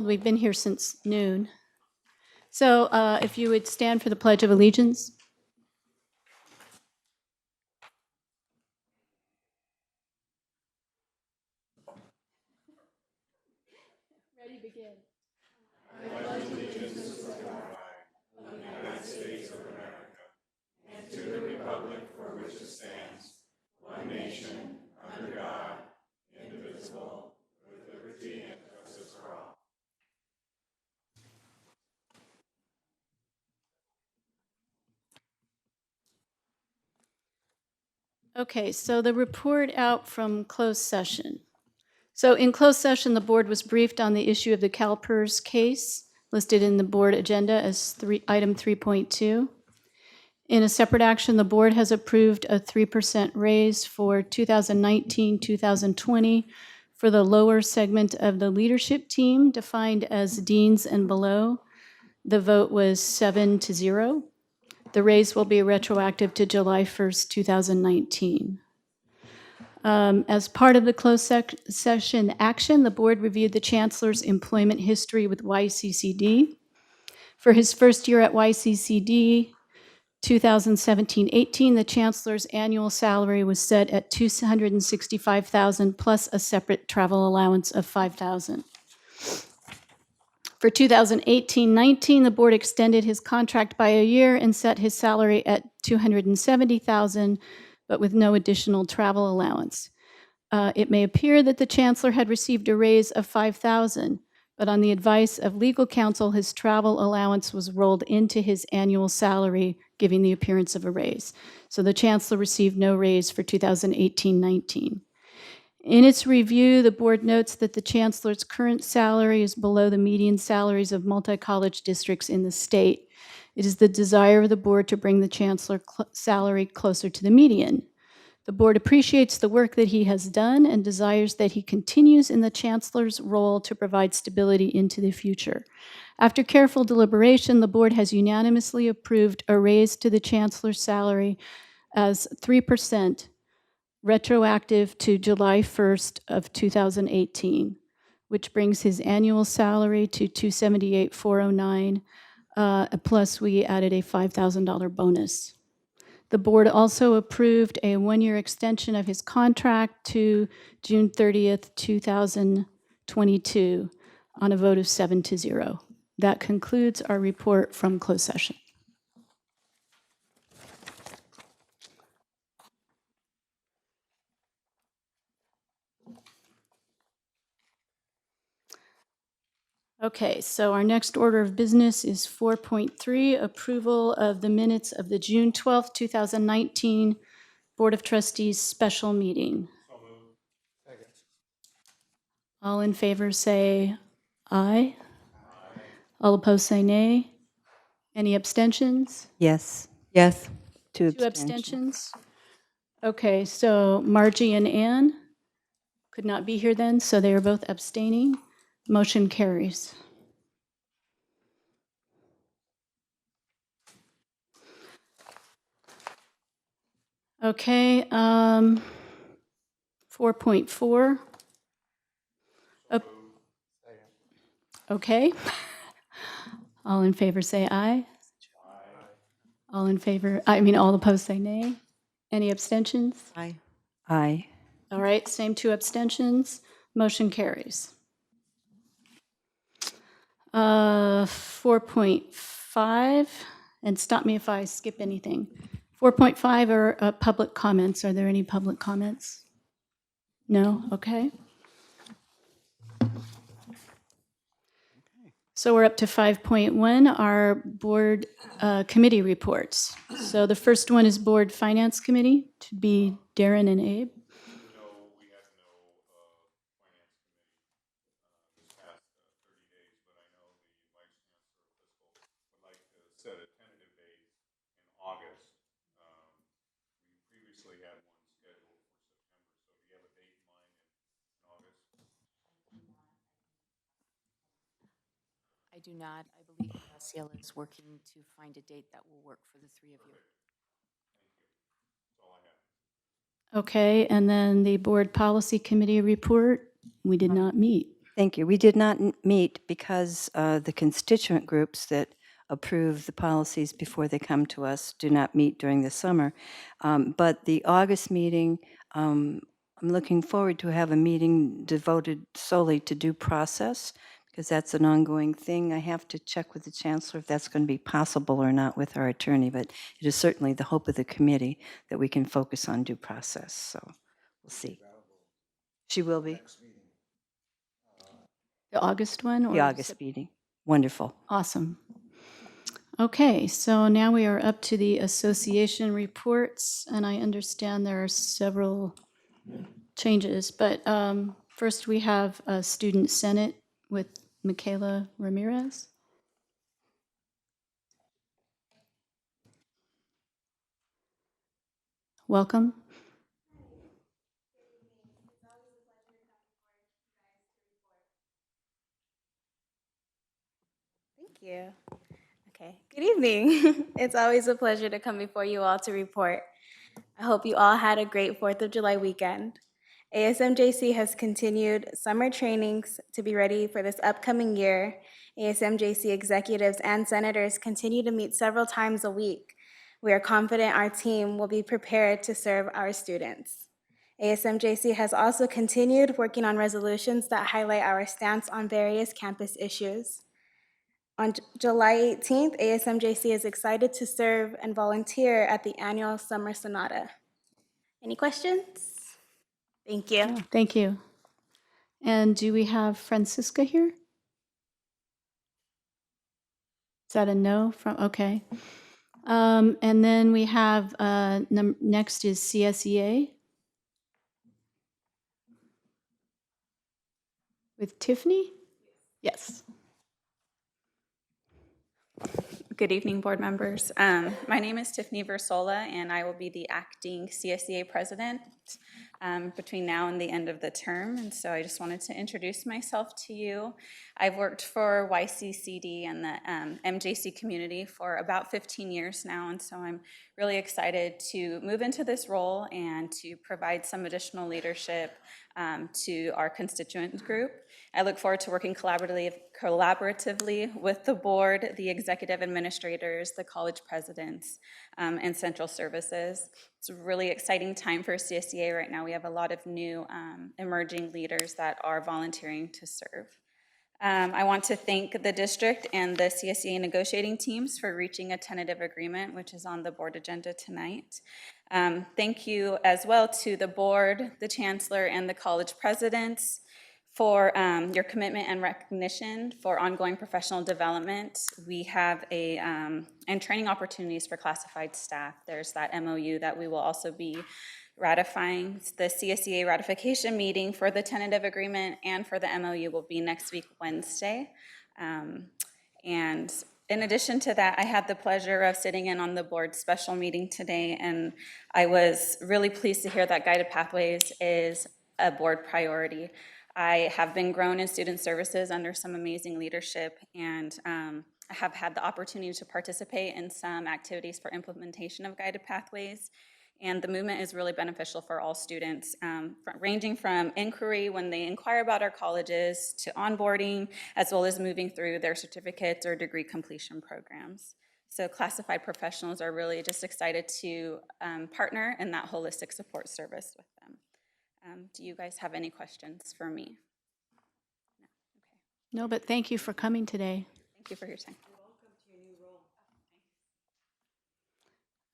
We've been here since noon. So if you would stand for the Pledge of Allegiance. Ready, begin. Okay, so the report out from closed session. So in closed session, the board was briefed on the issue of the CalPERS case listed in the board agenda as item 3.2. In a separate action, the board has approved a 3% raise for 2019-2020 for the lower segment of the leadership team, defined as deans and below. The vote was 7-0. The raise will be retroactive to July 1st, 2019. As part of the closed session action, the board reviewed the chancellor's employment history with YCCD. For his first year at YCCD, 2017-18, the chancellor's annual salary was set at $265,000 plus a separate travel allowance of $5,000. For 2018-19, the board extended his contract by a year and set his salary at $270,000, but with no additional travel allowance. It may appear that the chancellor had received a raise of $5,000, but on the advice of legal counsel, his travel allowance was rolled into his annual salary, giving the appearance of a raise. So the chancellor received no raise for 2018-19. In its review, the board notes that the chancellor's current salary is below the median salaries of multi-college districts in the state. It is the desire of the board to bring the chancellor's salary closer to the median. The board appreciates the work that he has done and desires that he continues in the chancellor's role to provide stability into the future. After careful deliberation, the board has unanimously approved a raise to the chancellor's salary as 3%, retroactive to July 1st of 2018, which brings his annual salary to $278,409, plus we added a $5,000 bonus. The board also approved a one-year extension of his contract to June 30th, 2022 on a vote of 7-0. That concludes our report from closed session. Okay, so our next order of business is 4.3, approval of the minutes of the June 12th, 2019 Board of Trustees special meeting. All in favor say aye. All opposed say nay. Any abstentions? Yes. Yes. Two Two abstentions. abstentions? Okay, so Margie and Ann could not be here then, so they are both abstaining. Motion carries. Okay, 4.4. Okay. All in favor say aye. All in favor, all opposed say nay. Any abstentions? Aye. Aye. All right, same two abstentions. Motion carries. 4.5, and stop me if I skip anything. 4.5 are public comments. Are there any public comments? No? Okay. So we're up to 5.1, our board committee reports. So the first one is Board Finance Committee, to be Darren and Abe. I do not. I believe Ciela is working to find a date that will work for the three of you. Okay, and then the Board Policy Committee report, we did not meet. Thank you. We did not meet because the constituent groups that approve the policies before they come to us do not meet during the summer. But the August meeting, I'm looking forward to have a meeting devoted solely to due process, because that's an ongoing thing. I have to check with the chancellor if that's going to be possible or not with our attorney, but it is certainly the hope of the committee that we can focus on due process. So we'll see. She will be. The August one? The August meeting. Wonderful. Awesome. Okay, so now we are up to the association reports, and I understand there are several changes, but first we have a student senate with Michaela Ramirez. Welcome. Thank you. Okay, good evening. It's always a pleasure to come before you all to report. I hope you all had a great 4th of July weekend. ASMJC has continued summer trainings to be ready for this upcoming year. ASMJC executives and senators continue to meet several times a week. We are confident our team will be prepared to serve our students. ASMJC has also continued working on resolutions that highlight our stance on various campus issues. On July 18th, ASMJC is excited to serve and volunteer at the annual Summer Sonata. Any questions? Thank you. Thank you. And do we have Francisca here? Is that a no from, okay. And then we have, next is CSEA with Tiffany? Yes. Good evening, board members. My name is Tiffany Versola, and I will be the acting CSEA president between now and the end of the term. And so I just wanted to introduce myself to you. I've worked for YCCD and the MJC community for about 15 years now, and so I'm really excited to move into this role and to provide some additional leadership to our constituent group. I look forward to working collaboratively with the board, the executive administrators, the college presidents, and central services. It's a really exciting time for CSEA right now. We have a lot of new emerging leaders that are volunteering to serve. I want to thank the district and the CSEA negotiating teams for reaching a tentative agreement, which is on the board agenda tonight. Thank you as well to the board, the chancellor, and the college presidents for your commitment and recognition for ongoing professional development. We have and training opportunities for classified staff. There's that MOU that we will also be ratifying. The CSEA ratification meeting for the tentative agreement and for the MOU will be next week, Wednesday. And in addition to that, I had the pleasure of sitting in on the board's special meeting today, and I was really pleased to hear that Guided Pathways is a board priority. I have been grown in student services under some amazing leadership, and I have had the opportunity to participate in some activities for implementation of Guided Pathways. And the movement is really beneficial for all students, ranging from inquiry when they inquire about our colleges to onboarding, as well as moving through their certificates or degree completion programs. So classified professionals are really just excited to partner in that holistic support service with them. Do you guys have any questions for me? No? Okay. No, but thank you for coming today. Thank you for your time.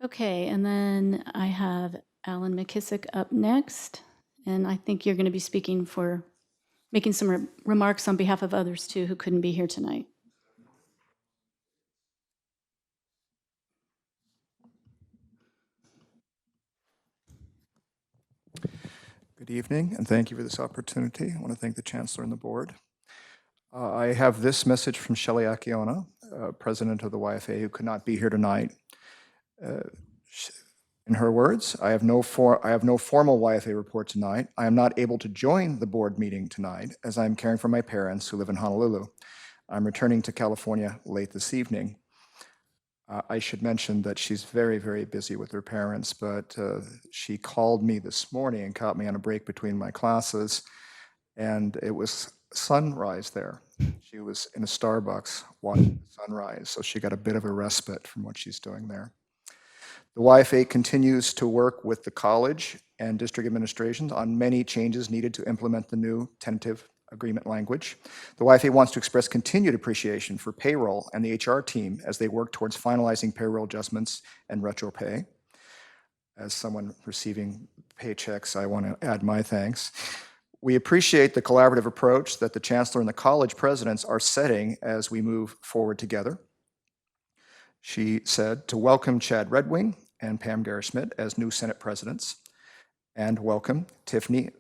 Okay, and then I have Alan McKissick up next, and I think you're going to be making some remarks on behalf of others too who couldn't be here tonight. Good evening, and thank you for this opportunity. I want to thank the Chancellor and the board. I have this message from Shelley Acciona, President of the YFA, who could not be here tonight. In her words, I have no formal YFA report tonight. I am not able to join the board meeting tonight as I am caring for my parents who live in Honolulu. I'm returning to California late this evening. I should mention that she's very, very busy with her parents, but she called me this morning and caught me on a break between my classes. And it was sunrise there. She was in a Starbucks watching the sunrise, so she got a bit of a respite from what she's doing there. The YFA continues to work with the college and district administrations on many changes needed to implement the new tentative agreement language. The YFA wants to express continued appreciation for payroll and the HR team as they work towards finalizing payroll adjustments and retro pay. As someone receiving paychecks, I want to add my thanks. We appreciate the collaborative approach that the chancellor and the college presidents are setting as we move forward together. She said to welcome Chad Redwing and Pam Garrett-Schmidt as new Senate presidents, and welcome Tiffany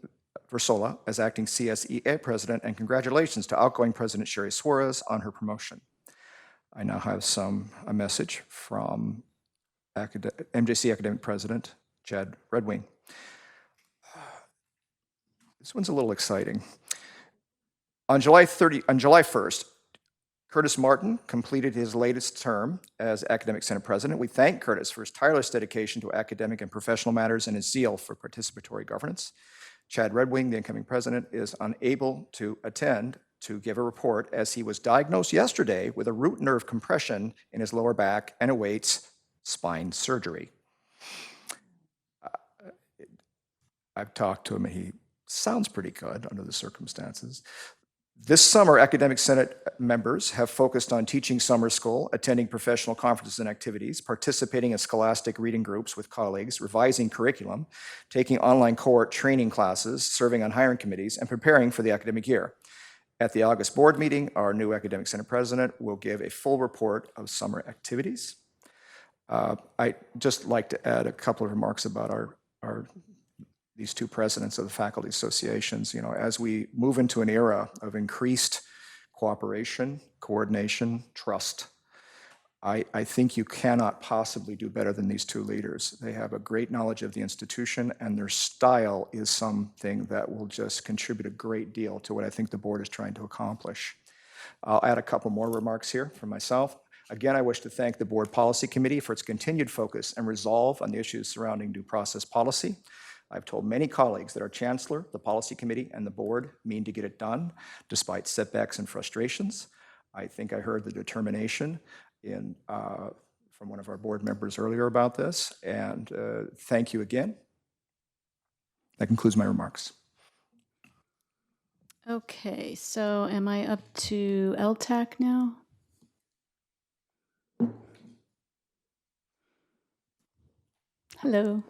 Versola as acting CSEA president, and congratulations to outgoing President Sherry Suarez on her promotion. I now have a message from MJC Academic President Chad Redwing. This one's a little exciting. On July 1st, Curtis Martin completed his latest term as Academic Senate President. We thank Curtis for his tireless dedication to academic and professional matters and his zeal for participatory governance. Chad Redwing, the incoming president, is unable to attend to give a report as he was diagnosed yesterday with a root nerve compression in his lower back and awaits spine surgery. I've talked to him and he sounds pretty good under the circumstances. This summer, Academic Senate members have focused on teaching summer school, attending professional conferences and activities, participating in scholastic reading groups with colleagues, revising curriculum, taking online cohort training classes, serving on hiring committees, and preparing for the academic year. At the August board meeting, our new Academic Senate president will give a full report of summer activities. I'd just like to add a couple of remarks about these two presidents of the faculty associations. You know, as we move into an era of increased cooperation, coordination, trust, I think you cannot possibly do better than these two leaders. They have a great knowledge of the institution, and their style is something that will just contribute a great deal to what I think the board is trying to accomplish. I'll add a couple more remarks here from myself. Again, I wish to thank the Board Policy Committee for its continued focus and resolve on the issues surrounding due process policy. I've told many colleagues that our chancellor, the policy committee, and the board mean to get it done despite setbacks and frustrations. I think I heard the determination from one of our board members earlier about this, and thank you again. That concludes my remarks. Okay, so am I up to LTAC now? Hello.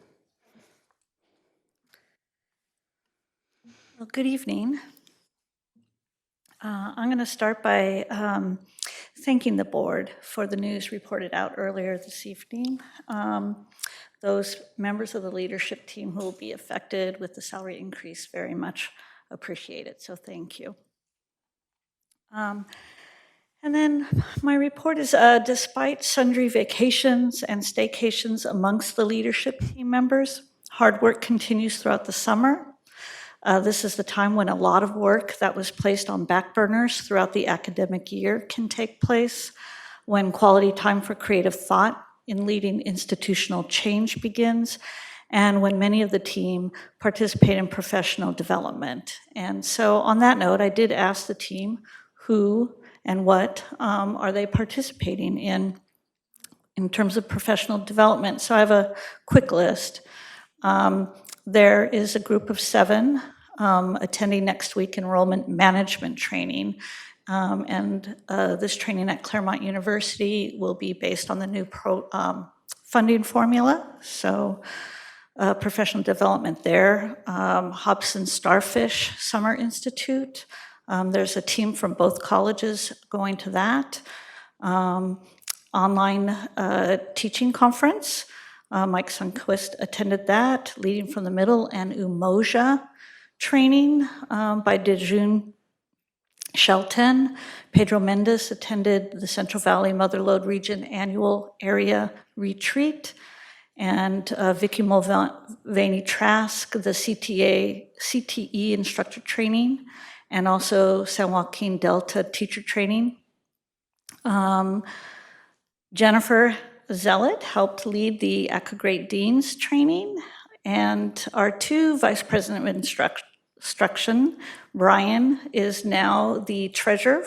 Well, good evening. I'm going to start by thanking the board for the news reported out earlier this evening. Those members of the leadership team who will be affected with the salary increase very much appreciate it, so thank you. And then my report is, despite sundry vacations and staycations amongst the leadership team members, hard work continues throughout the summer. This is the time when a lot of work that was placed on back burners throughout the academic year can take place, when quality time for creative thought in leading institutional change begins, and when many of the team participate in professional development. And so on that note, I did ask the team who and what are they participating in terms of professional development. So I have a quick list. There is a group of 7 attending next week enrollment management training. And this training at Claremont University will be based on the new funding formula. So professional development there. Hobson Starfish Summer Institute. There's a team from both colleges going to that. Online teaching conference. Mike Sundquist attended that, leading from the middle, and Umoja training by Dejun Shelton. Pedro Mendes attended the Central Valley Motherlode Region Annual Area Retreat, and Vicky Mulvaney Trask, the CTE instructor training, and also San Joaquin Delta teacher training. Jennifer Zealot helped lead the ACA Great Deans training, and our 2 vice president of instruction. Brian is now the treasurer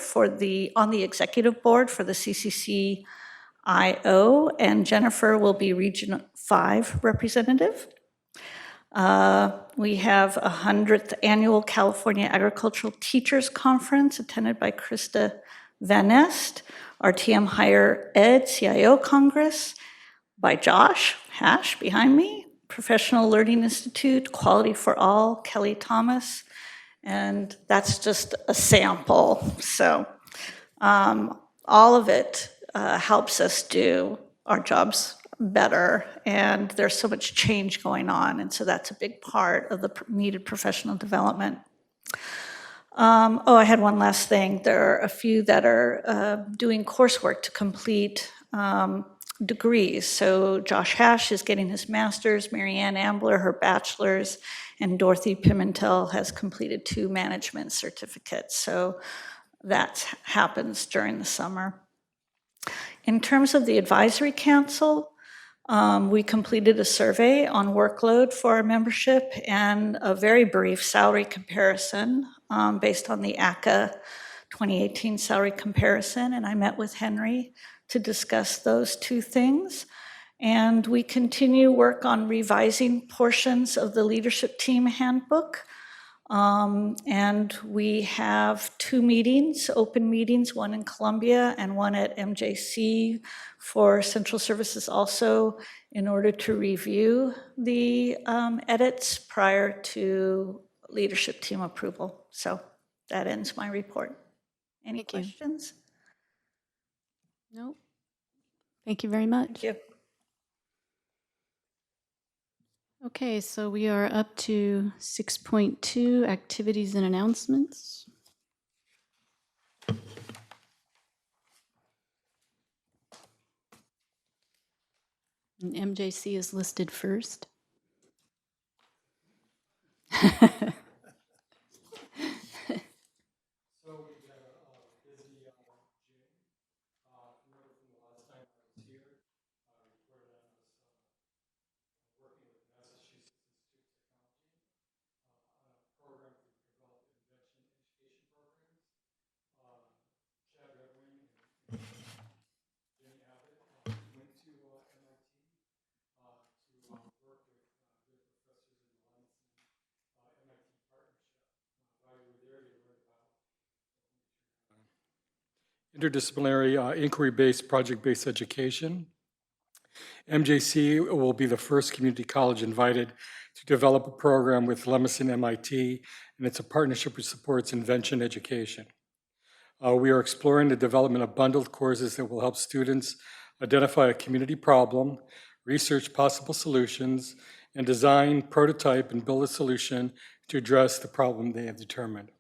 on the executive board for the CCCIO, and Jennifer will be Region 5 representative. We have a 100th Annual California Agricultural Teachers Conference attended by Krista Van Nest, our TM Higher Ed CIO Congress by Josh Hash behind me, Professional Learning Institute, Quality for All, Kelly Thomas, and that's just a sample. So all of it helps us do our jobs better, and there's so much change going on, and so that's a big part of the needed professional development. I had one last thing. There are a few that are doing coursework to complete degrees. So Josh Hash is getting his master's, Marianne Ambler her bachelor's, and Dorothy Pimentel has completed 2 management certificates. So that happens during the summer. In terms of the advisory council, we completed a survey on workload for our membership and a very brief salary comparison based on the ACA 2018 salary comparison, and I met with Henry to discuss those 2 things. And we continue work on revising portions of the leadership team handbook. And we have 2 meetings, open meetings, one in Columbia and one at MJC for Central Services also, in order to review the edits prior to leadership team approval. So that ends my report. Any Thank you. questions? No. Thank you very much. Thank you. Okay, so we are up to 6.2, activities and announcements. And MJC is listed first. Interdisciplinary inquiry-based, project-based education. MJC will be the first community college invited to develop a program with Lemonson MIT, and it's a partnership which supports invention education. We are exploring the development of bundled courses that will help students identify a community problem, research possible solutions, and design, prototype, and build a solution to address the problem they have determined.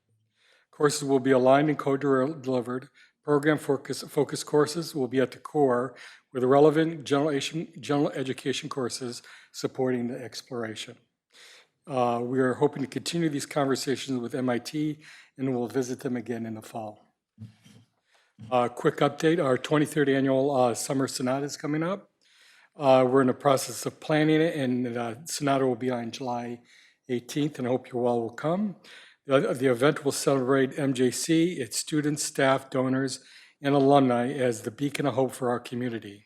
Courses will be aligned and co-delivered. Program focus courses will be at the core with relevant general education courses supporting the exploration. We are hoping to continue these conversations with MIT, and we'll visit them again in the fall. Quick update, our 23rd annual Summer Sonata is coming up. We're in the process of planning it, and the Sonata will be on July 18th, and I hope you all will come. The event will celebrate MJC, its students, staff, donors, and alumni as the beacon of hope for our community.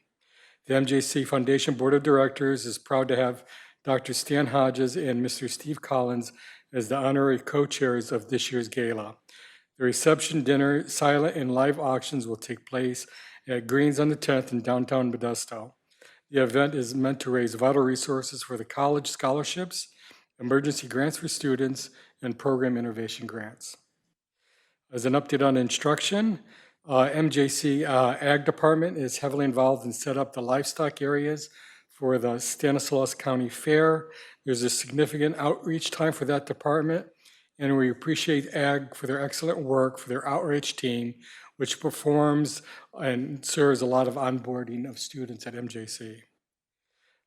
The MJC Foundation Board of Directors is proud to have Dr. Stan Hodges and Mr. Steve Collins as the honorary co-chairs of this year's gala. The reception, dinner, silent, and live auctions will take place at Greens on the 10th in downtown Modesto. The event is meant to raise vital resources for the college scholarships, emergency grants for students, and program innovation grants. As an update on instruction, MJC Ag Department is heavily involved in set up the livestock areas for the Stanislaus County Fair. There's a significant outreach time for that department, and we appreciate Ag for their excellent work for their outreach team, which performs and serves a lot of onboarding of students at MJC.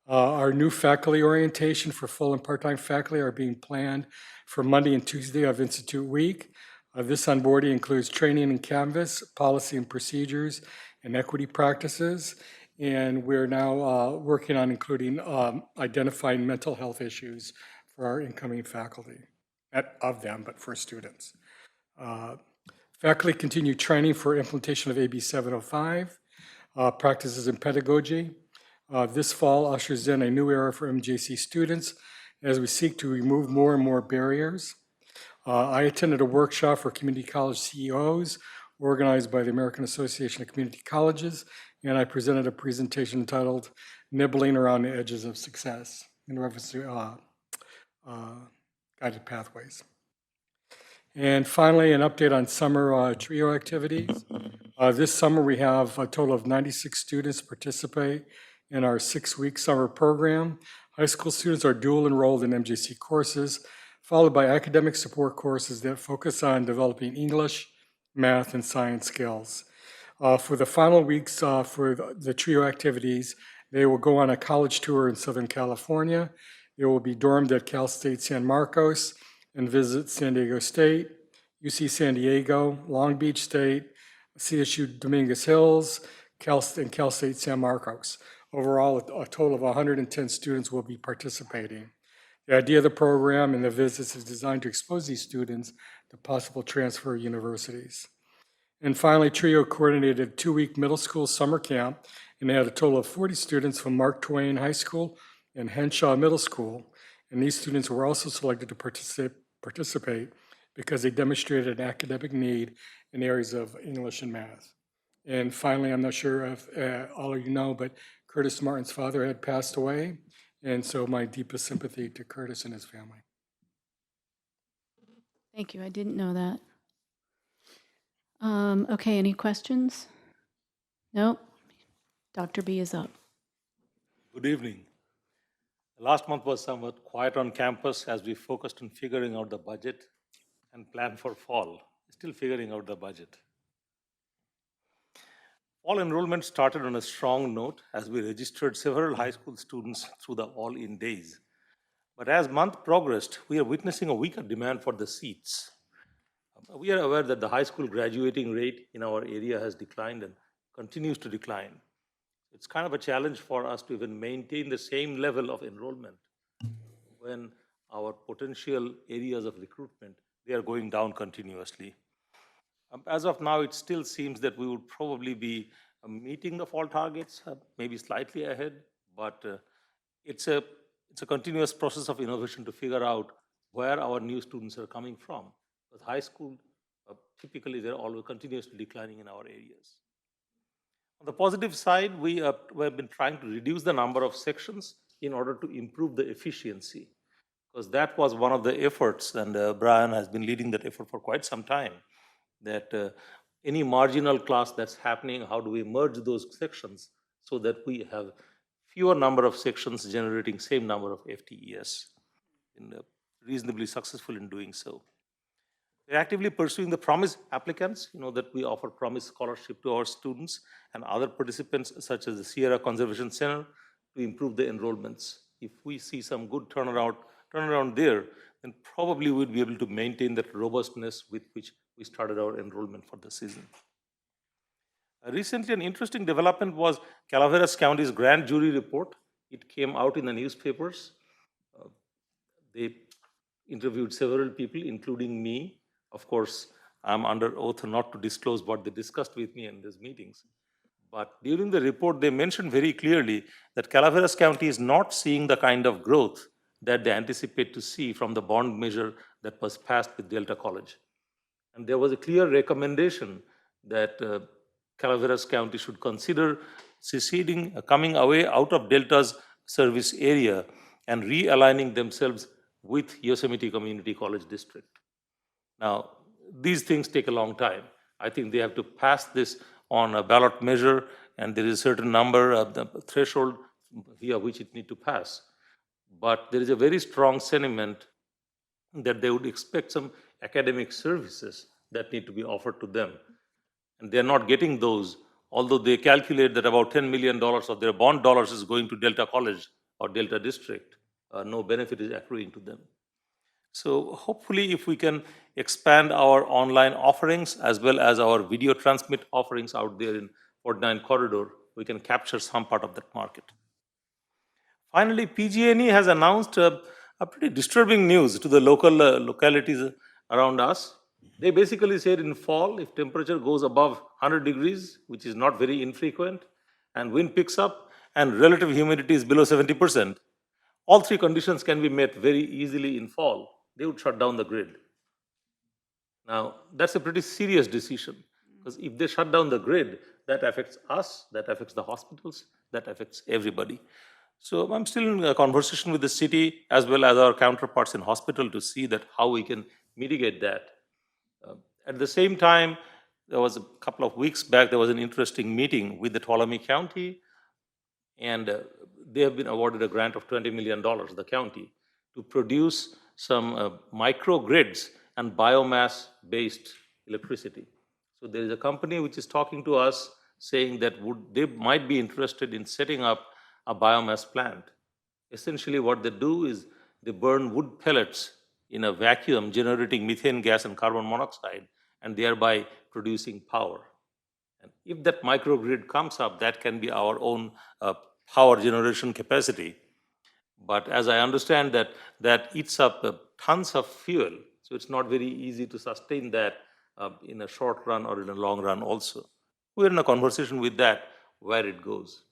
Our new faculty orientation for full and part-time faculty are being planned for Monday and Tuesday of Institute Week. This onboarding includes training in Canvas, policy and procedures, and equity practices. And we're now working on including identifying mental health issues for our incoming faculty. not of them, but for students. Faculty continue training for implementation of AB 705, practices in pedagogy. This fall ushers in a new era for MJC students as we seek to remove more and more barriers. I attended a workshop for community college CEOs organized by the American Association of Community Colleges, and I presented a presentation entitled Nibbling Around the Edges of Success in reference to guided pathways. And finally, an update on summer TRIO activities. This summer, we have a total of 96 students participate in our 6-week summer program. High school students are dual enrolled in MJC courses, followed by academic support courses that focus on developing English, math, and science skills. For the final weeks for the TRIO activities, they will go on a college tour in Southern California. They will be dormed at Cal State San Marcos and visit San Diego State, UC San Diego, Long Beach State, CSU Dominguez Hills, and Cal State San Marcos. Overall, a total of 110 students will be participating. The idea of the program and the visits is designed to expose these students to possible transfer universities. And finally, TRIO coordinated a 2-week middle school summer camp, and they had a total of 40 students from Mark Twain High School and Henshaw Middle School. And these students were also selected to participate because they demonstrated an academic need in areas of English and math. And finally, I'm not sure if all of you know, but Curtis Martin's father had passed away, and so my deepest sympathy to Curtis and his family. Thank you. I didn't know that. Okay, any questions? Nope. Dr. B is up. Good evening. Last month was somewhat quiet on campus as we focused on figuring out the budget and plan for fall. Still figuring out the budget. Fall enrollment started on a strong note as we registered several high school students through the all-in days. But as month progressed, we are witnessing a weaker demand for the seats. We are aware that the high school graduating rate in our area has declined and continues to decline. It's kind of a challenge for us to even maintain the same level of enrollment when our potential areas of recruitment, they are going down continuously. As of now, it still seems that we would probably be meeting the fall targets, maybe slightly ahead, but it's a continuous process of innovation to figure out where our new students are coming from. Because high school, typically, they're always continuously declining in our areas. On the positive side, we have been trying to reduce the number of sections in order to improve the efficiency, because that was one of the efforts, and Brian has been leading that effort for quite some time, that any marginal class that's happening, how do we merge those sections so that we have fewer number of sections generating same number of FTEs, and reasonably successful in doing so. We're actively pursuing the Promise applicants, that we offer Promise scholarship to our students and other participants such as the Sierra Conservation Center to improve the enrollments. If we see some good turnaround there, then probably we'd be able to maintain that robustness with which we started our enrollment for the season. Recently, an interesting development was Calaveras County's grand jury report. It came out in the newspapers. They interviewed several people, including me. Of course, I'm under oath not to disclose what they discussed with me in these meetings. But during the report, they mentioned very clearly that Calaveras County is not seeing the kind of growth that they anticipate to see from the bond measure that was passed with Delta College. And there was a clear recommendation that Calaveras County should consider seceding, coming away out of Delta's service area and realigning themselves with Yosemite Community College District. Now, these things take a long time. I think they have to pass this on a ballot measure, and there is a certain number of the threshold via which it needs to pass. But there is a very strong sentiment that they would expect some academic services that need to be offered to them. And they're not getting those, although they calculate that about $10 million of their bond dollars is going to Delta College or Delta District. No benefit is accruing to them. So hopefully if we can expand our online offerings as well as our video transmit offerings out there in 49 Corridor, we can capture some part of that market. Finally, PG&E has announced a pretty disturbing news to the local localities around us. They basically said in fall, if temperature goes above 100 degrees, which is not very infrequent, and wind picks up, and relative humidity is below 70%, all three conditions can be met very easily in fall. They would shut down the grid. Now, that's a pretty serious decision because if they shut down the grid, that affects us, that affects the hospitals, that affects everybody. So I'm still in a conversation with the city as well as our counterparts in hospital to see that how we can mitigate that. At the same time, there was a couple of weeks back, there was an interesting meeting with the Tuolumne County, and they have been awarded a grant of $20 million, the county, to produce some microgrids and biomass-based electricity. So there is a company which is talking to us saying that they might be interested in setting up a biomass plant. Essentially what they do is they burn wood pellets in a vacuum, generating methane gas and carbon monoxide, and thereby producing power. And if that microgrid comes up, that can be our own power generation capacity. But as I understand that eats up tons of fuel, so it's not very easy to sustain that in a short run or in a long run also. We're in a conversation with that, where it goes.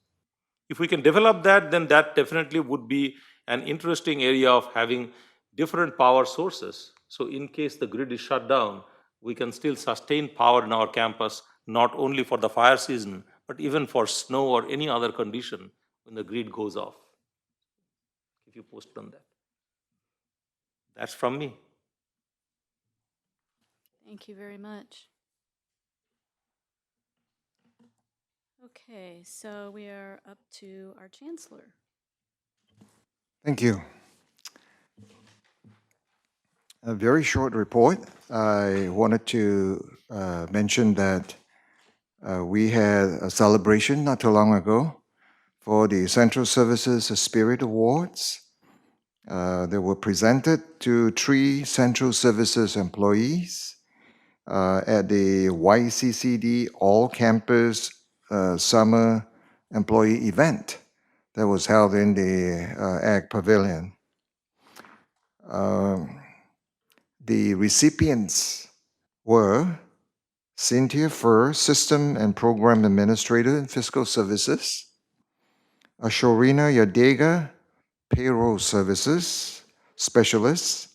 If we can develop that, then that definitely would be an interesting area of having different power sources. So in case the grid is shut down, we can still sustain power in our campus, not only for the fire season, but even for snow or any other condition when the grid goes off. If you post on that. That's from me. Thank you very much. Okay, so we are up to our chancellor. Thank you. A very short report. I wanted to mention that we had a celebration not too long ago for the Central Services Spirit Awards. They were presented to 3 Central Services employees at the YCCD All Campus Summer Employee Event that was held in the Ag Pavilion. The recipients were Cynthia Furr, System and Program Administrator in Fiscal Services, Ashorina Yadega, Payroll Services Specialist,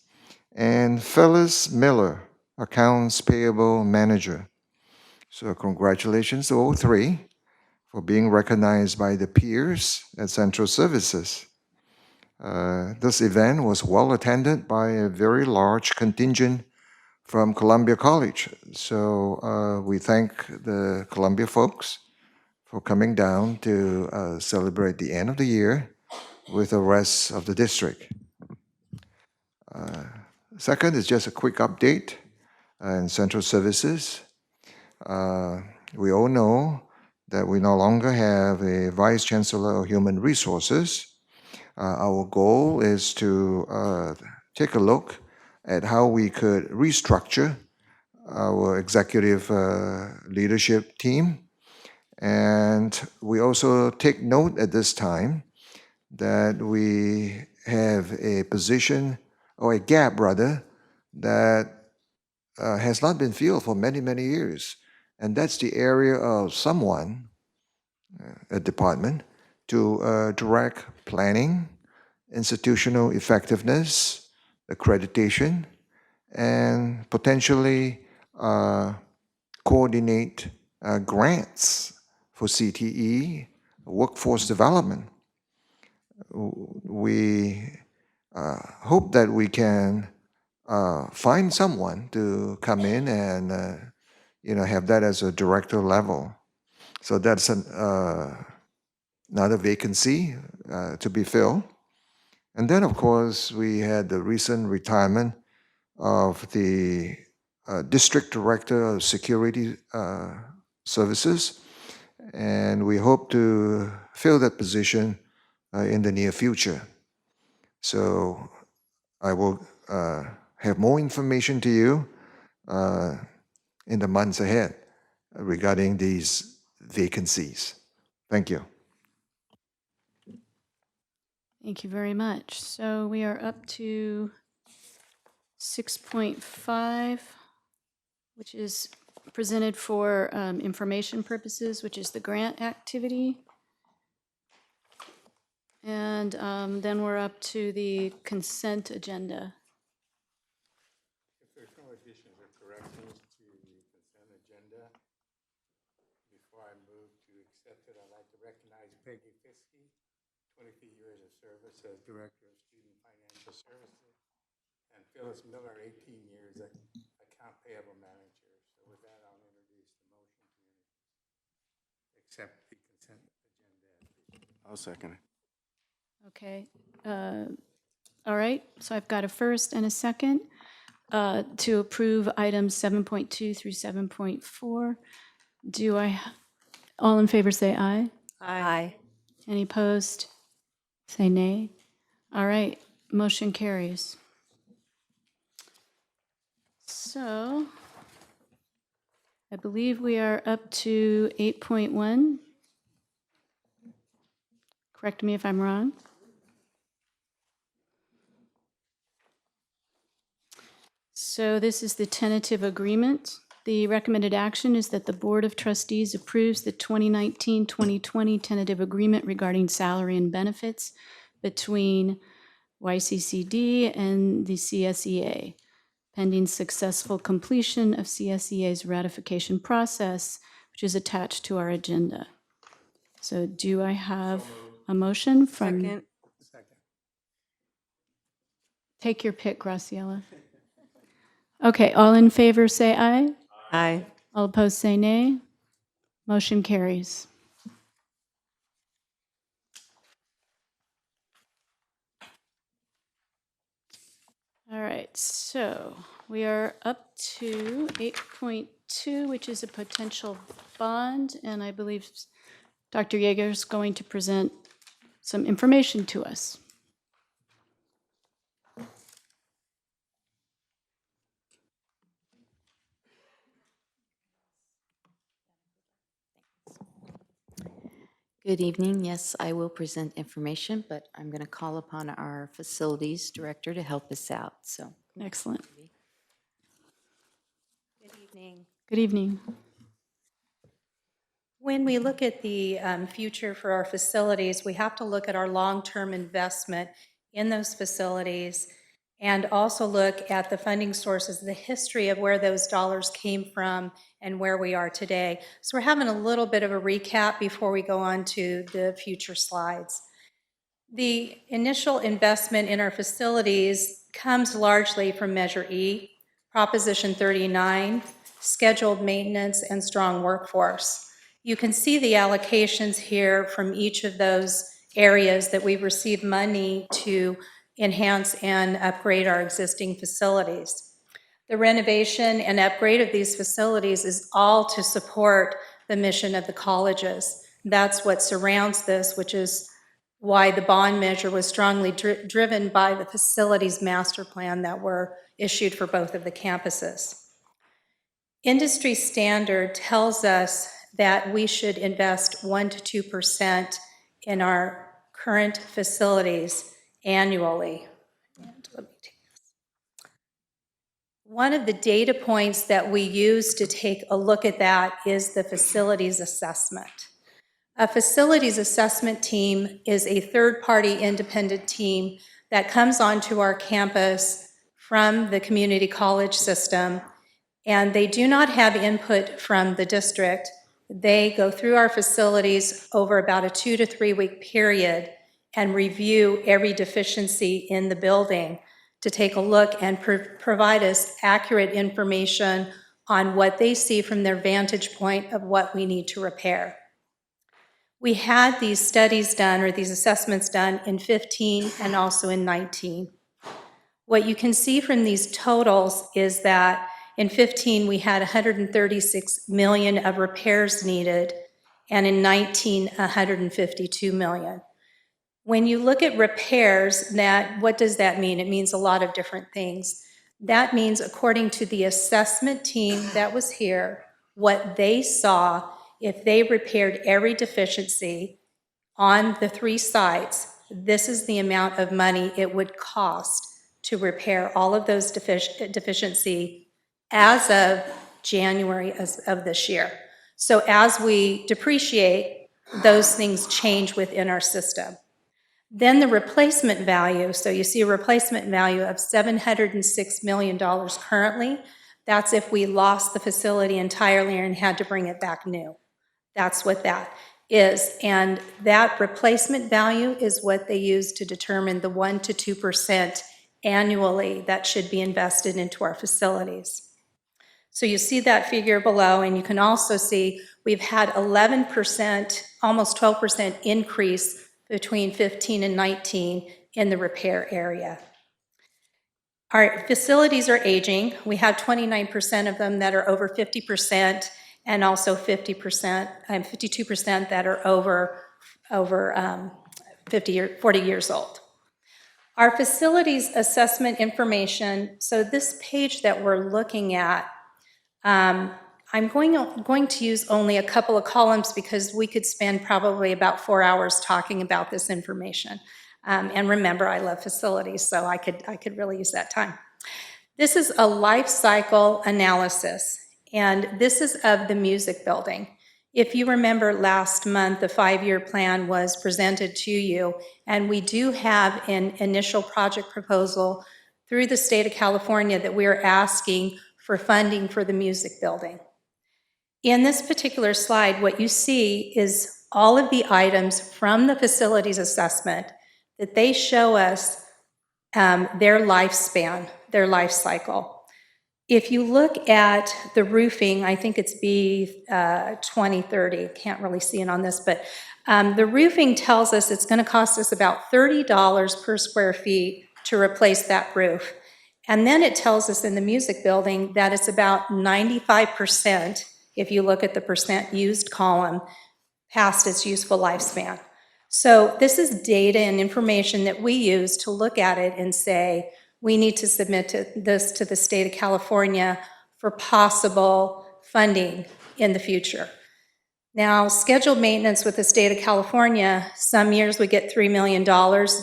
and Phyllis Miller, Accounts Payable Manager. So congratulations to all 3 for being recognized by the peers at Central Services. This event was well attended by a very large contingent from Columbia College. So we thank the Columbia folks for coming down to celebrate the end of the year with the rest of the district. Second is just a quick update in Central Services. We all know that we no longer have a Vice Chancellor of Human Resources. Our goal is to take a look at how we could restructure our executive leadership team. And we also take note at this time that we have a position, or a gap rather, that has not been filled for many, many years. And that's the area of someone, a department, to direct planning, institutional effectiveness, accreditation, and potentially coordinate grants for CTE, workforce development. We hope that we can find someone to come in and have that as a director level. So that's another vacancy to be filled. And then, of course, we had the recent retirement of the District Director of Security Services, and we hope to fill that position in the near future. So I will have more information to you in the months ahead regarding these vacancies. Thank you. Thank you very much. So we are up to 6.5, which is presented for information purposes, which is the grant activity. And then we're up to the consent agenda. If there's no additions or corrections to the consent agenda, before I move to accept it, I'd like to recognize Peggy Fiske, 23 years of service as Director of Student Financial Services, and Phyllis Miller, 18 years as Account Payable Manager. So with that, I'll introduce the motion to accept the consent agenda. I'll second it. Okay. All right, so I've got a first and a second to approve items 7.2 through 7.4. All in favor say aye. Aye. Any opposed? Say nay. All right, motion carries. So I believe we are up to 8.1. Correct me if I'm wrong. So this is the tentative agreement. The recommended action is that the Board of Trustees approves the 2019-2020 tentative agreement regarding salary and benefits between YCCD and the CSEA, pending successful completion of CSEA's ratification process, which is attached to our agenda. So do I have a motion from? Second. Take your pick, Graciela. Okay, all in favor say aye. Aye. All opposed say nay. Motion carries. All right, so we are up to 8.2, which is a potential bond, and I believe Dr. Yeager is going to present some information to us. Good evening. Yes, I will present information, but I'm going to call upon our facilities director to help us out. So, Excellent. Good evening. Good evening. When we look at the future for our facilities, we have to look at our long-term investment in those facilities and also look at the funding sources, the history of where those dollars came from and where we are today. So we're having a little bit of a recap before we go on to the future slides. The initial investment in our facilities comes largely from Measure E, Proposition 39, scheduled maintenance, and strong workforce. You can see the allocations here from each of those areas that we've received money to enhance and upgrade our existing facilities. The renovation and upgrade of these facilities is all to support the mission of the colleges. That's what surrounds this, which is why the bond measure was strongly driven by the facilities master plan that were issued for both of the campuses. Industry standard tells us that we should invest 1 to 2% in our current facilities annually. And let me take this. One of the data points that we use to take a look at that is the facilities assessment. A facilities assessment team is a third-party independent team that comes onto our campus from the community college system, and they do not have input from the district. They go through our facilities over about a 2 to 3 week period and review every deficiency in the building to take a look and provide us accurate information on what they see from their vantage point of what we need to repair. We had these studies done, or these assessments done, in 15 and also in 19. What you can see from these totals is that in 15, we had 136 million of repairs needed, and in 19, 152 million. When you look at repairs, what does that mean? It means a lot of different things. That means, according to the assessment team that was here, what they saw, if they repaired every deficiency on the 3 sites, this is the amount of money it would cost to repair all of those deficiency as of January of this year. So as we depreciate, those things change within our system. Then the replacement value, so you see a replacement value of $706 million currently. That's if we lost the facility entirely and had to bring it back new. That's what that is. And that replacement value is what they use to determine the 1% to 2% annually that should be invested into our facilities. So you see that figure below, and you can also see we've had 11%, almost 12% increase between 15 and 19 in the repair area. Our facilities are aging. We have 29% of them that are over 50%, and also 50% and 52% that are over 40 years old. Our facilities assessment information, so this page that we're looking at, I'm going to use only a couple of columns because we could spend probably about 4 hours talking about this information. And remember, I love facilities, so I could really use that time. This is a life cycle analysis, and this is of the music building. If you remember last month, the 5-year plan was presented to you, and we do have an initial project proposal through the state of California that we are asking for funding for the music building. In this particular slide, what you see is all of the items from the facilities assessment that they show us their lifespan, their life cycle. If you look at the roofing, I think it's B2030, can't really see it on this, but the roofing tells us it's going to cost us about $30 per square feet to replace that roof. And then it tells us in the music building that it's about 95%, if you look at the percent used column, past its useful lifespan. So this is data and information that we use to look at it and say, we need to submit this to the state of California for possible funding in the future. Now, scheduled maintenance with the state of California, some years we get $3 million.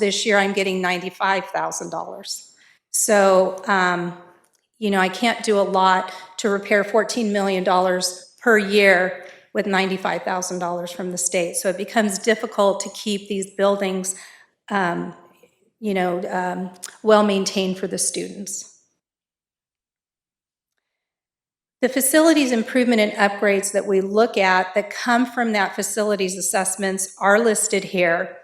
This year I'm getting $95,000. So, I can't do a lot to repair $14 million per year with $95,000 from the state. So it becomes difficult to keep these buildings well maintained for the students. The facilities improvement and upgrades that we look at that come from that facilities assessments are listed here.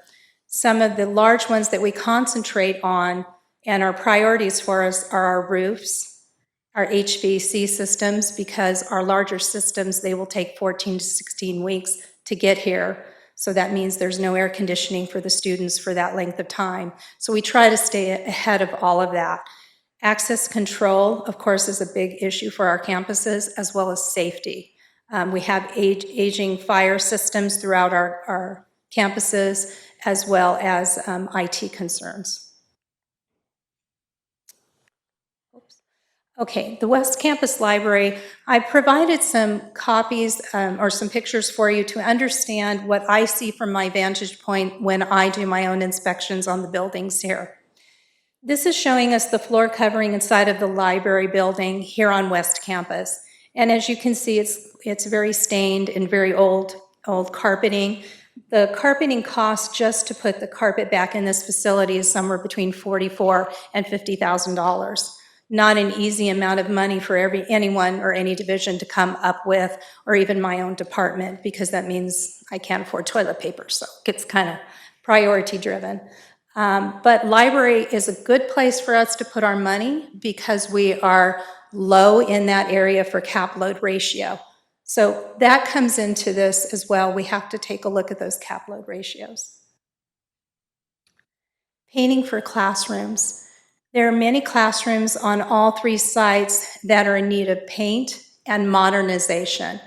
Some of the large ones that we concentrate on and our priorities for us are our roofs, our HVAC systems, because our larger systems, they will take 14 to 16 weeks to get here. So that means there's no air conditioning for the students for that length of time. So we try to stay ahead of all of that. Access control, of course, is a big issue for our campuses, as well as safety. We have aging fire systems throughout our campuses, as well as IT concerns. Okay, the West Campus Library, I provided some copies or some pictures for you to understand what I see from my vantage point when I do my own inspections on the buildings here. This is showing us the floor covering inside of the library building here on West Campus. And as you can see, it's very stained and very old carpeting. The carpeting cost just to put the carpet back in this facility is somewhere between $44,000 and $50,000. Not an easy amount of money for anyone or any division to come up with, or even my own department, because that means I can't afford toilet paper, so it gets kind of priority driven. But library is a good place for us to put our money because we are low in that area for cap load ratio. So that comes into this as well. We have to take a look at those cap load ratios. Painting for classrooms. There are many classrooms on all 3 sites that are in need of paint and modernization.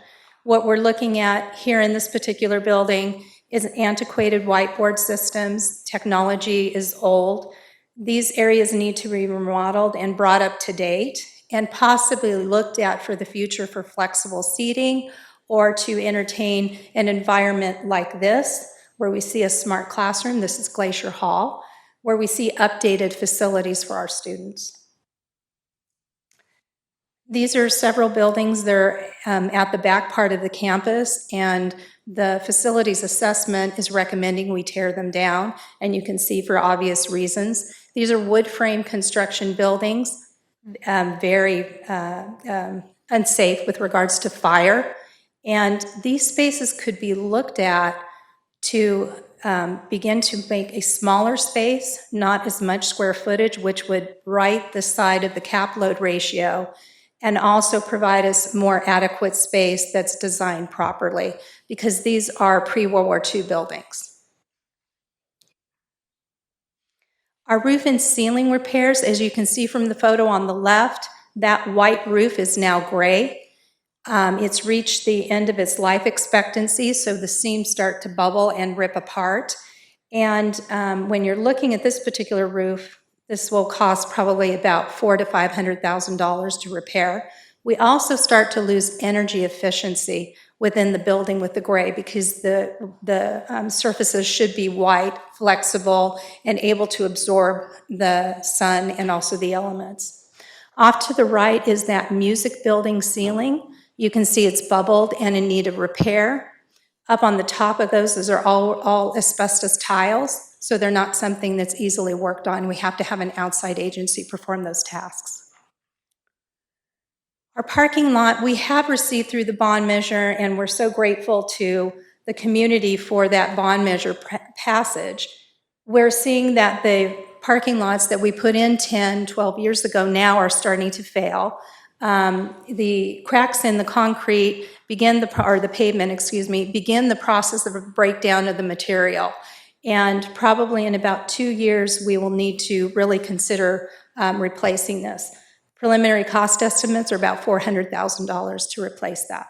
What we're looking at here in this particular building is antiquated whiteboard systems. Technology is old. These areas need to be remodeled and brought up to date and possibly looked at for the future for flexible seating or to entertain an environment like this Where we see a smart classroom, this is Glacier Hall, where we see updated facilities for our students. These are several buildings. They're at the back part of the campus, and the facilities assessment is recommending we tear them down, and you can see for obvious reasons. These are wood frame construction buildings, very unsafe with regards to fire, and these spaces could be looked at to begin to make a smaller space, not as much square footage, which would right the side of the cap load ratio, and also provide us more adequate space that's designed properly, because these are pre-World War II buildings. Our roof and ceiling repairs, as you can see from the photo on the left, that white roof is now gray. It's reached the end of its life expectancy, so the seams start to bubble and rip apart. And when you're looking at this particular roof, this will cost probably about $400,000 to $500,000 to repair. We also start to lose energy efficiency within the building with the gray, because the surfaces should be white, flexible, and able to absorb the sun and also the elements. Off to the right is that music building ceiling. You can see it's bubbled and in need of repair. Up on the top of those are all asbestos tiles, so they're not something that's easily worked on. We have to have an outside agency perform those tasks. Our parking lot, we have received through the bond measure, and we're so grateful to the community for that bond measure passage. We're seeing that the parking lots that we put in 10, 12 years ago now are starting to fail. The cracks in the concrete begin the pavement, begin the process of a breakdown of the material. And probably in about 2 years, we will need to really consider replacing this. Preliminary cost estimates are about $400,000 to replace that.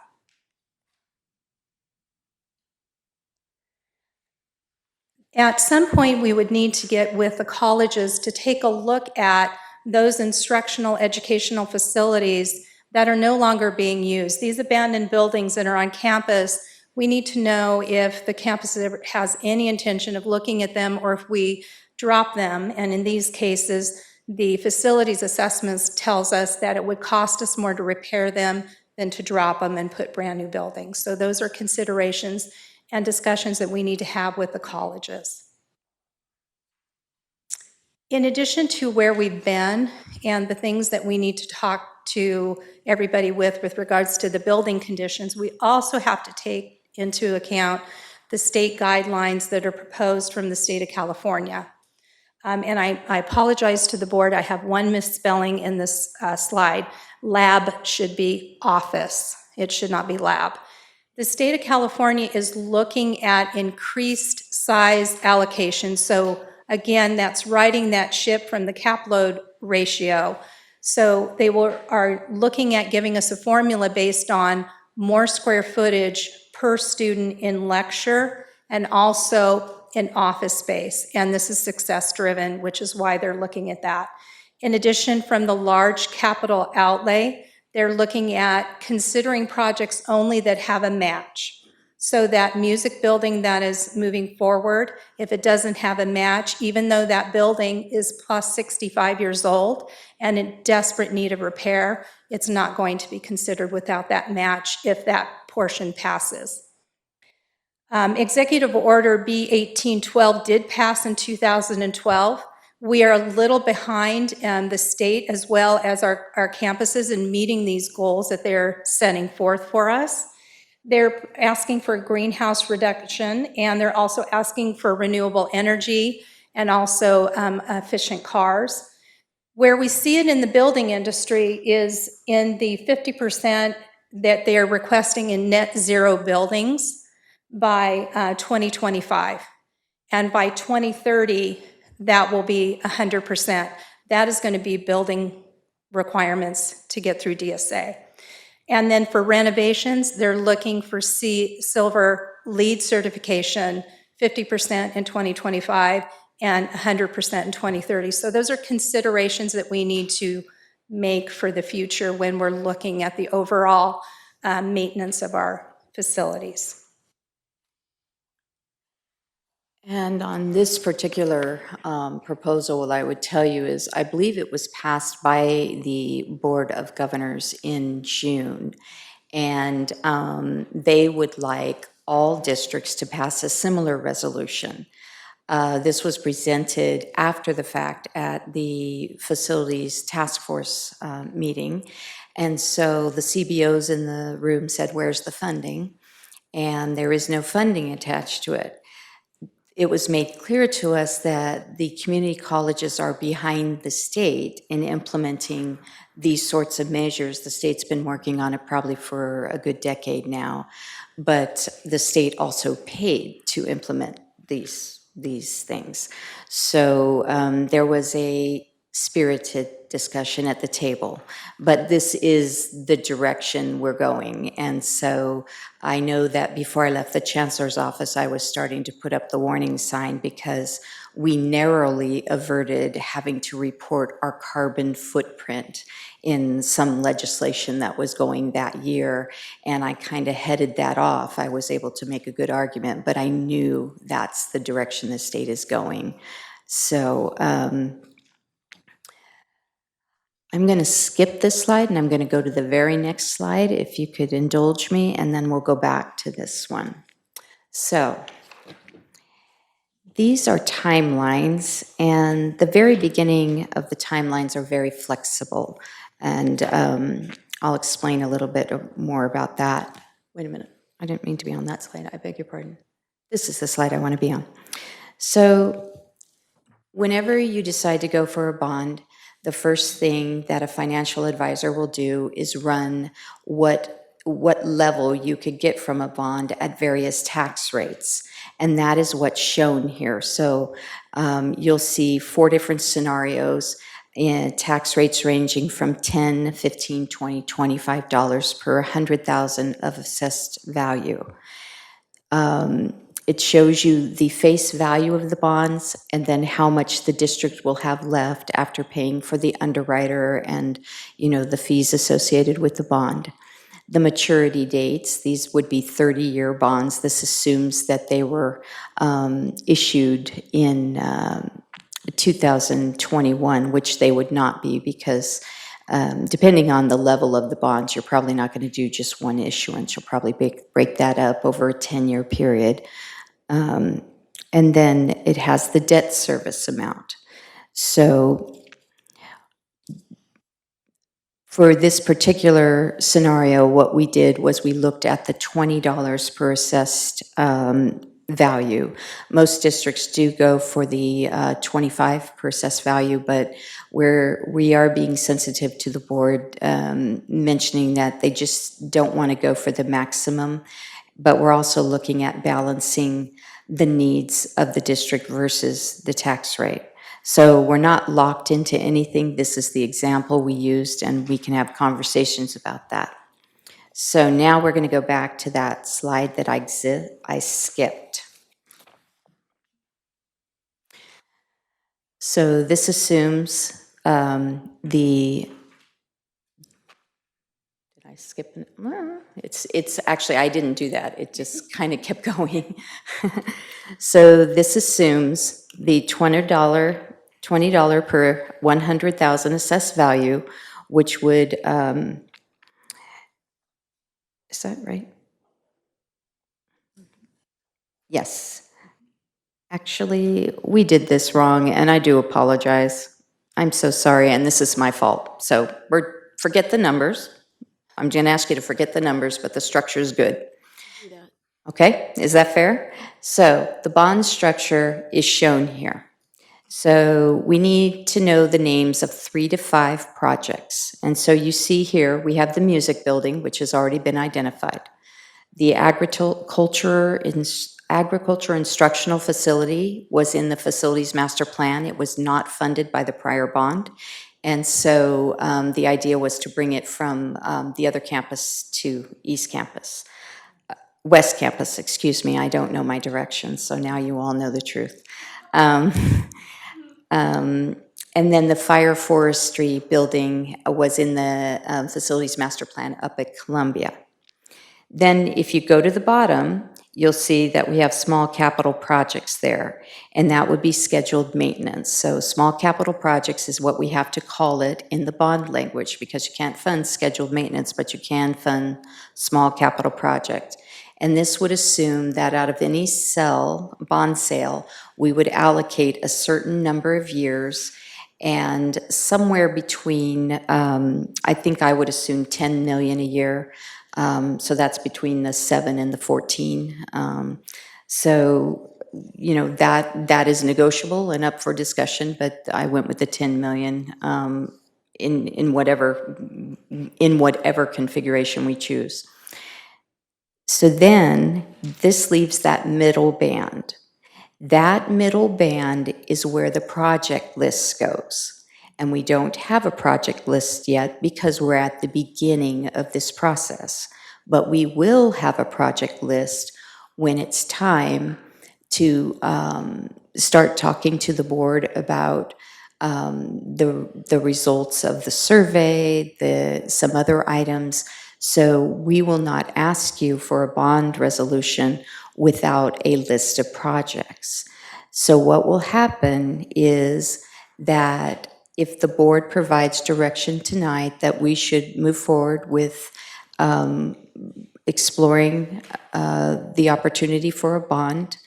At some point, we would need to get with the colleges to take a look at those instructional educational facilities that are no longer being used. These abandoned buildings that are on campus, we need to know if the campus has any intention of looking at them, or if we drop them. And in these cases, the facilities assessments tells us that it would cost us more to repair them than to drop them and put brand new buildings. So those are considerations and discussions that we need to have with the colleges. In addition to where we've been and the things that we need to talk to everybody with regards to the building conditions, we also have to take into account the state guidelines that are proposed from the state of California. And I apologize to the board, I have one misspelling in this slide. Lab should be office. It should not be lab. The state of California is looking at increased size allocation. So again, that's righting that ship from the cap load ratio. So they are looking at giving us a formula based on more square footage per student in lecture and also in office space. And this is success driven, which is why they're looking at that. In addition, from the large capital outlay, they're looking at considering projects only that have a match. So that music building that is moving forward, if it doesn't have a match, even though that building is plus 65 years old and in desperate need of repair, it's not going to be considered without that match if that portion passes. Executive Order B1812 did pass in 2012. We are a little behind the state as well as our campuses in meeting these goals that they're setting forth for us. They're asking for greenhouse reduction, and they're also asking for renewable energy and also efficient cars. Where we see it in the building industry is in the 50% that they are requesting in net zero buildings by 2025. And by 2030, that will be 100%. That is going to be building requirements to get through DSA. And then for renovations, they're looking for Silver LEED certification, 50% in 2025 and 100% in 2030. So those are considerations that we need to make for the future when we're looking at the overall maintenance of our facilities. And on this particular proposal, what I would tell you is, I believe it was passed by the Board of Governors in June, and they would like all districts to pass a similar resolution. This was presented after the fact at the Facilities Task Force meeting, and so the CBOs in the room said, "Where's the funding?" And there is no funding attached to it. It was made clear to us that the community colleges are behind the state in implementing these sorts of measures. The state's been working on it probably for a good decade now, but the state also paid to implement these things. So there was a spirited discussion at the table, but this is the direction we're going. And so I know that before I left the chancellor's office, I was starting to put up the warning sign because we narrowly averted having to report our carbon footprint in some legislation that was going that year. And I kind of headed that off. I was able to make a good argument, but I knew that's the direction the state is going. So I'm going to skip this slide and I'm going to go to the very next slide, if you could indulge me, and then we'll go back to this one. So these are timelines, and the very beginning of the timelines are very flexible. And I'll explain a little bit more about that. Wait a minute, I didn't mean to be on that slide, I beg your pardon. This is the slide I want to be on. So whenever you decide to go for a bond, the first thing that a financial advisor will do is run what level you could get from a bond at various tax rates. And that is what's shown here. So you'll see 4 different scenarios in tax rates ranging from $10, $15, $20, $25 per 100,000 of assessed value. It shows you the face value of the bonds and then how much the district will have left after paying for the underwriter and, the fees associated with the bond. The maturity dates, these would be 30-year bonds. This assumes that they were issued in 2021, which they would not be because depending on the level of the bonds, you're probably not going to do just one issuance. You'll probably break that up over a 10-year period. And then it has the debt service amount. So for this particular scenario, what we did was we looked at the $20 per assessed value. Most districts do go for the 25 per assessed value, but we are being sensitive to the board mentioning that they just don't want to go for the maximum, but we're also looking at balancing the needs of the district versus the tax rate. So we're not locked into anything. This is the example we used, and we can have conversations about that. So now we're going to go back to that slide that I skipped. So this assumes did I skip it? It's actually, I didn't do that. It just kind of kept going. So this assumes the $20 per 100,000 assessed value, which would, is that right? Yes. Actually, we did this wrong, and I do apologize. I'm so sorry, and this is my fault. So forget the numbers. I'm going to ask you to forget the numbers, but the structure is good. Okay, is that fair? So the bond structure is shown here. So we need to know the names of 3 to 5 projects. And so you see here, we have the music building, which has already been identified. The agriculture instructional facility was in the facilities master plan. It was not funded by the prior bond. And so the idea was to bring it from the other campus to West Campus, excuse me. I don't know my directions, so now you all know the truth. And then the fire forestry building was in the facilities master plan up at Columbia. Then if you go to the bottom, you'll see that we have small capital projects there, and that would be scheduled maintenance. So small capital projects is what we have to call it in the bond language, because you can't fund scheduled maintenance, but you can fund small capital project. And this would assume that out of any bond sale, we would allocate a certain number of years, and somewhere between, I think I would assume 10 million a year. So that's between the 7 and the 14. So, you know, that is negotiable and up for discussion, but I went with the 10 million in whatever configuration we choose. So then this leaves that middle band. That middle band is where the project list goes. And we don't have a project list yet because we're at the beginning of this process. But we will have a project list when it's time to start talking to the board about the results of the survey, some other items. So we will not ask you for a bond resolution without a list of projects. So what will happen is that if the board provides direction tonight that we should move forward with exploring the opportunity for a bond,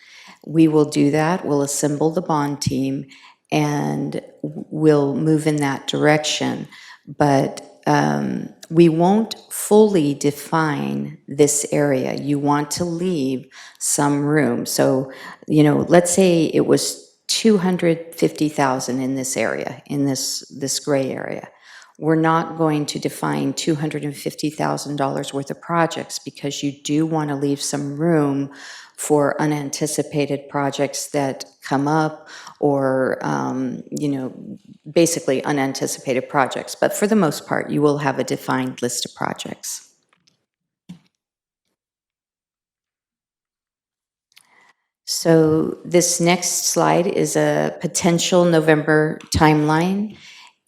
we will do that. We'll assemble the bond team and we'll move in that direction. But we won't fully define this area. You want to leave some room. So, you know, let's say it was 250,000 in this area, in this gray area. We're not going to define $250,000 worth of projects because you do want to leave some room for unanticipated projects that come up or, you know, basically unanticipated projects. But for the most part, you will have a defined list of projects. So this next slide is a potential November timeline.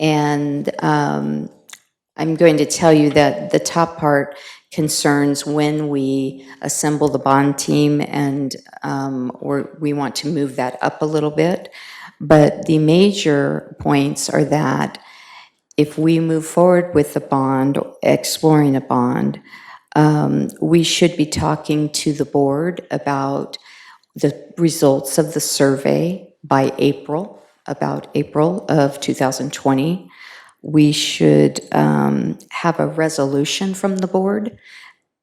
And I'm going to tell you that the top part concerns when we assemble the bond team, and or we want to move that up a little bit. But the major points are that if we move forward with the bond, exploring a bond, we should be talking to the board about the results of the survey by April, about April of 2020. We should have a resolution from the board.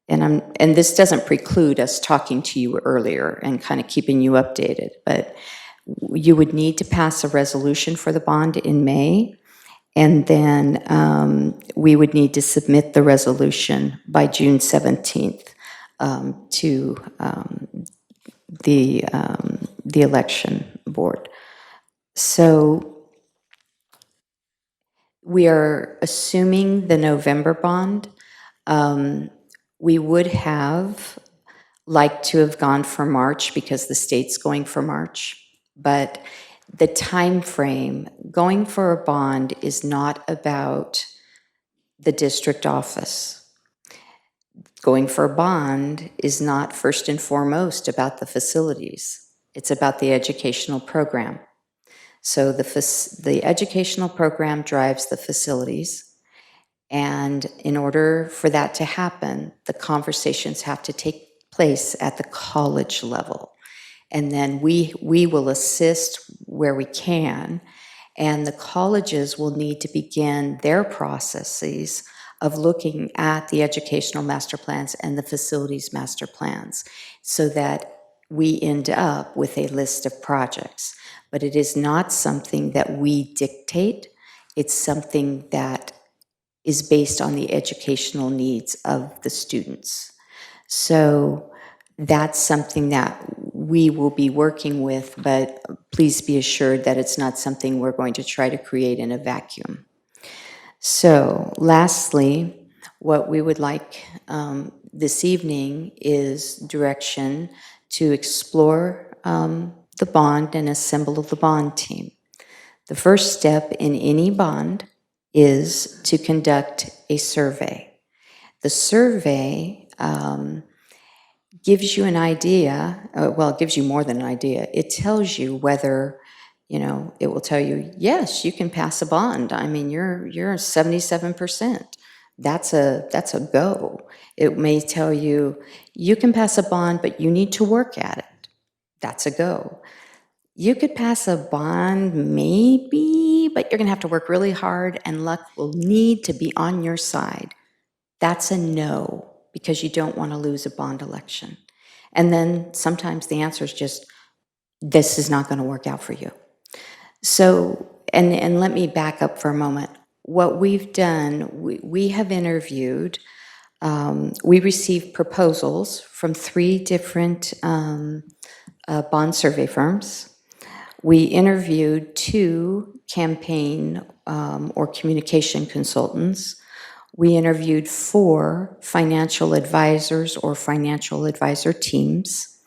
And this doesn't preclude us talking to you earlier and kind of keeping you updated, but you would need to pass a resolution for the bond in May. And then we would need to submit the resolution by June 17th to the election board. So we are assuming the November bond. We would have liked to have gone for March because the state's going for March, but the time frame going for a bond is not about the district office. Going for a bond is not first and foremost about the facilities. It's about the educational program. So the educational program drives the facilities. And in order for that to happen, the conversations have to take place at the college level. And then we will assist where we can, and the colleges will need to begin their processes of looking at the educational master plans and the facilities master plans so that we end up with a list of projects. But it is not something that we dictate. It's something that is based on the educational needs of the students. So that's something that we will be working with, but please be assured that it's not something we're going to try to create in a vacuum. So lastly, what we would like this evening is direction to explore the bond and assemble the bond team. The first step in any bond is to conduct a survey. The survey gives you an idea, well, it gives you more than an idea. It tells you whether, it will tell you, yes, you can pass a bond. I mean, you're 77%. That's a go. It may tell you, you can pass a bond, but you need to work at it. That's a go. You could pass a bond, maybe, but you're gonna have to work really hard and luck will need to be on your side. That's a no, because you don't want to lose a bond election. And then sometimes the answer is just, this is not going to work out for you. So, and let me back up for a moment. What we've done, we have interviewed, we received proposals from 3 different bond survey firms. We interviewed 2 campaign or communication consultants. We interviewed 4 financial advisors or financial advisor teams.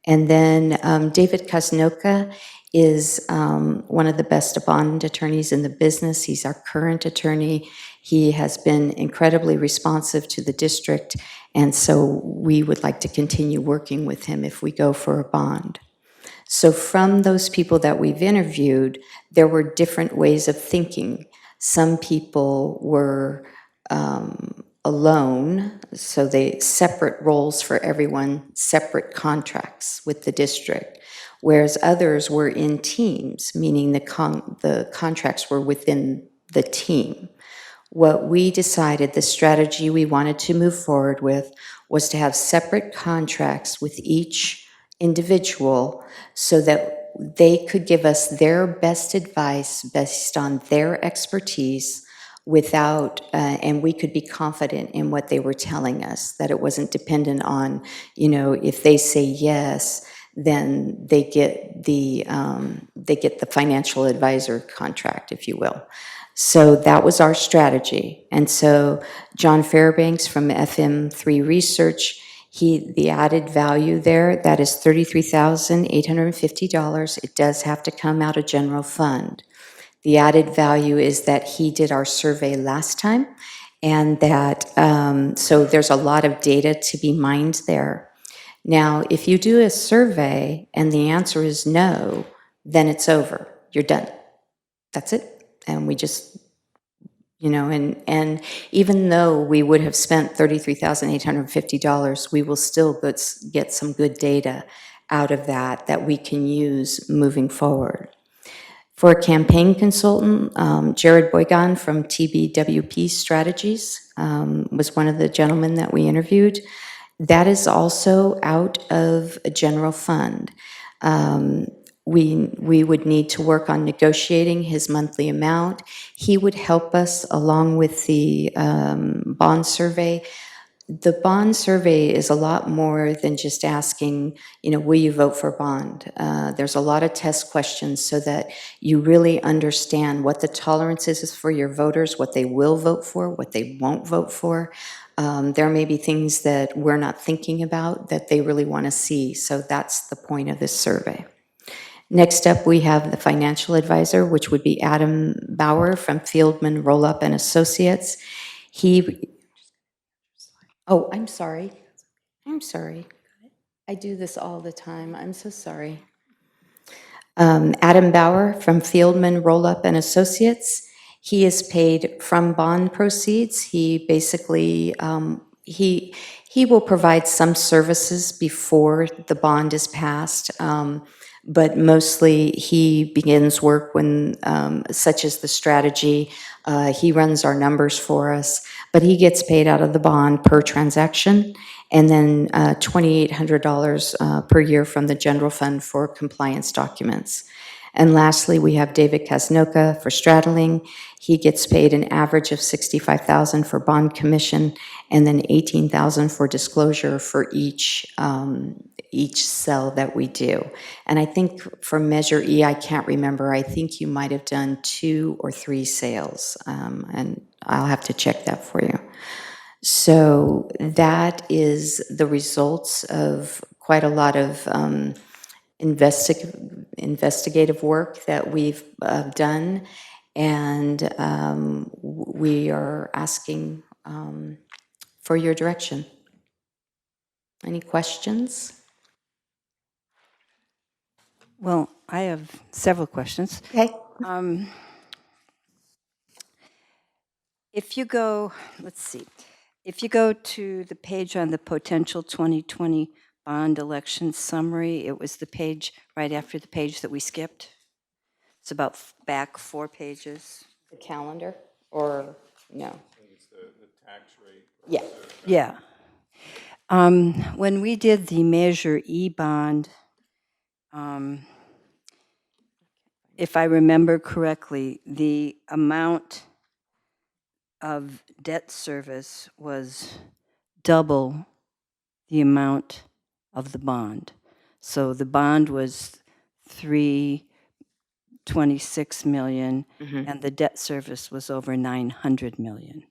And then David Kosnoka is one of the best bond attorneys in the business. He's our current attorney. He has been incredibly responsive to the district, and so we would like to continue working with him if we go for a bond. So from those people that we've interviewed, there were different ways of thinking. Some people were alone, so they separate roles for everyone, separate contracts with the district, whereas others were in teams, meaning the contracts were within the team. What we decided, the strategy we wanted to move forward with, was to have separate contracts with each individual so that they could give us their best advice based on their expertise without, and we could be confident in what they were telling us, that it wasn't dependent on, if they say yes, then they get the financial advisor contract, if you will. So that was our strategy. And so John Fairbanks from FM3 Research, the added value there, that is $33,850. It does have to come out of general fund. The added value is that he did our survey last time, and that, so there's a lot of data to be mined there. Now, if you do a survey and the answer is no, then it's over. You're done. That's it. And we just, and even though we would have spent $33,850, we will still get some good data out of that we can use moving forward. For a campaign consultant, Jared Boygan from TBWP Strategies was one of the gentlemen that we interviewed. That is also out of a general fund. We would need to work on negotiating his monthly amount. He would help us along with the bond survey. The bond survey is a lot more than just asking, will you vote for a bond? There's a lot of test questions so that you really understand what the tolerance is for your voters, what they will vote for, what they won't vote for. There may be things that we're not thinking about that they really want to see, so that's the point of this survey. Next up, we have the financial advisor, which would be Adam Bauer from Fieldman Rollup and Associates. Oh, I'm sorry. I do this all the time. I'm so sorry. Adam Bauer from Fieldman Rollup and Associates. He is paid from bond proceeds. He basically, he will provide some services before the bond is passed, but mostly he begins work when, such as the strategy, he runs our numbers for us, but he gets paid out of the bond per transaction, and then $2,800 per year from the general fund for compliance documents. And lastly, we have David Kosnoka for straddling. He gets paid an average of $65,000 for bond commission, and then $18,000 for disclosure for each sell that we do. And I think for Measure E, I can't remember, I think you might have done 2 or 3 sales, and I'll have to check that for you. So that is the results of quite a lot of investigative work that we've done, and we are asking for your direction. Any questions? Well, I have several questions. Okay. If you go, let's see, if you go to the page on the potential 2020 bond election summary, it was the page right after the page that we skipped. It's about back 4 pages. The calendar, or no? Yeah. Yeah. When we did the Measure E bond, if I remember correctly, the amount of debt service was double the amount of the bond. So the bond was 326 million, and the debt service was over 900 million.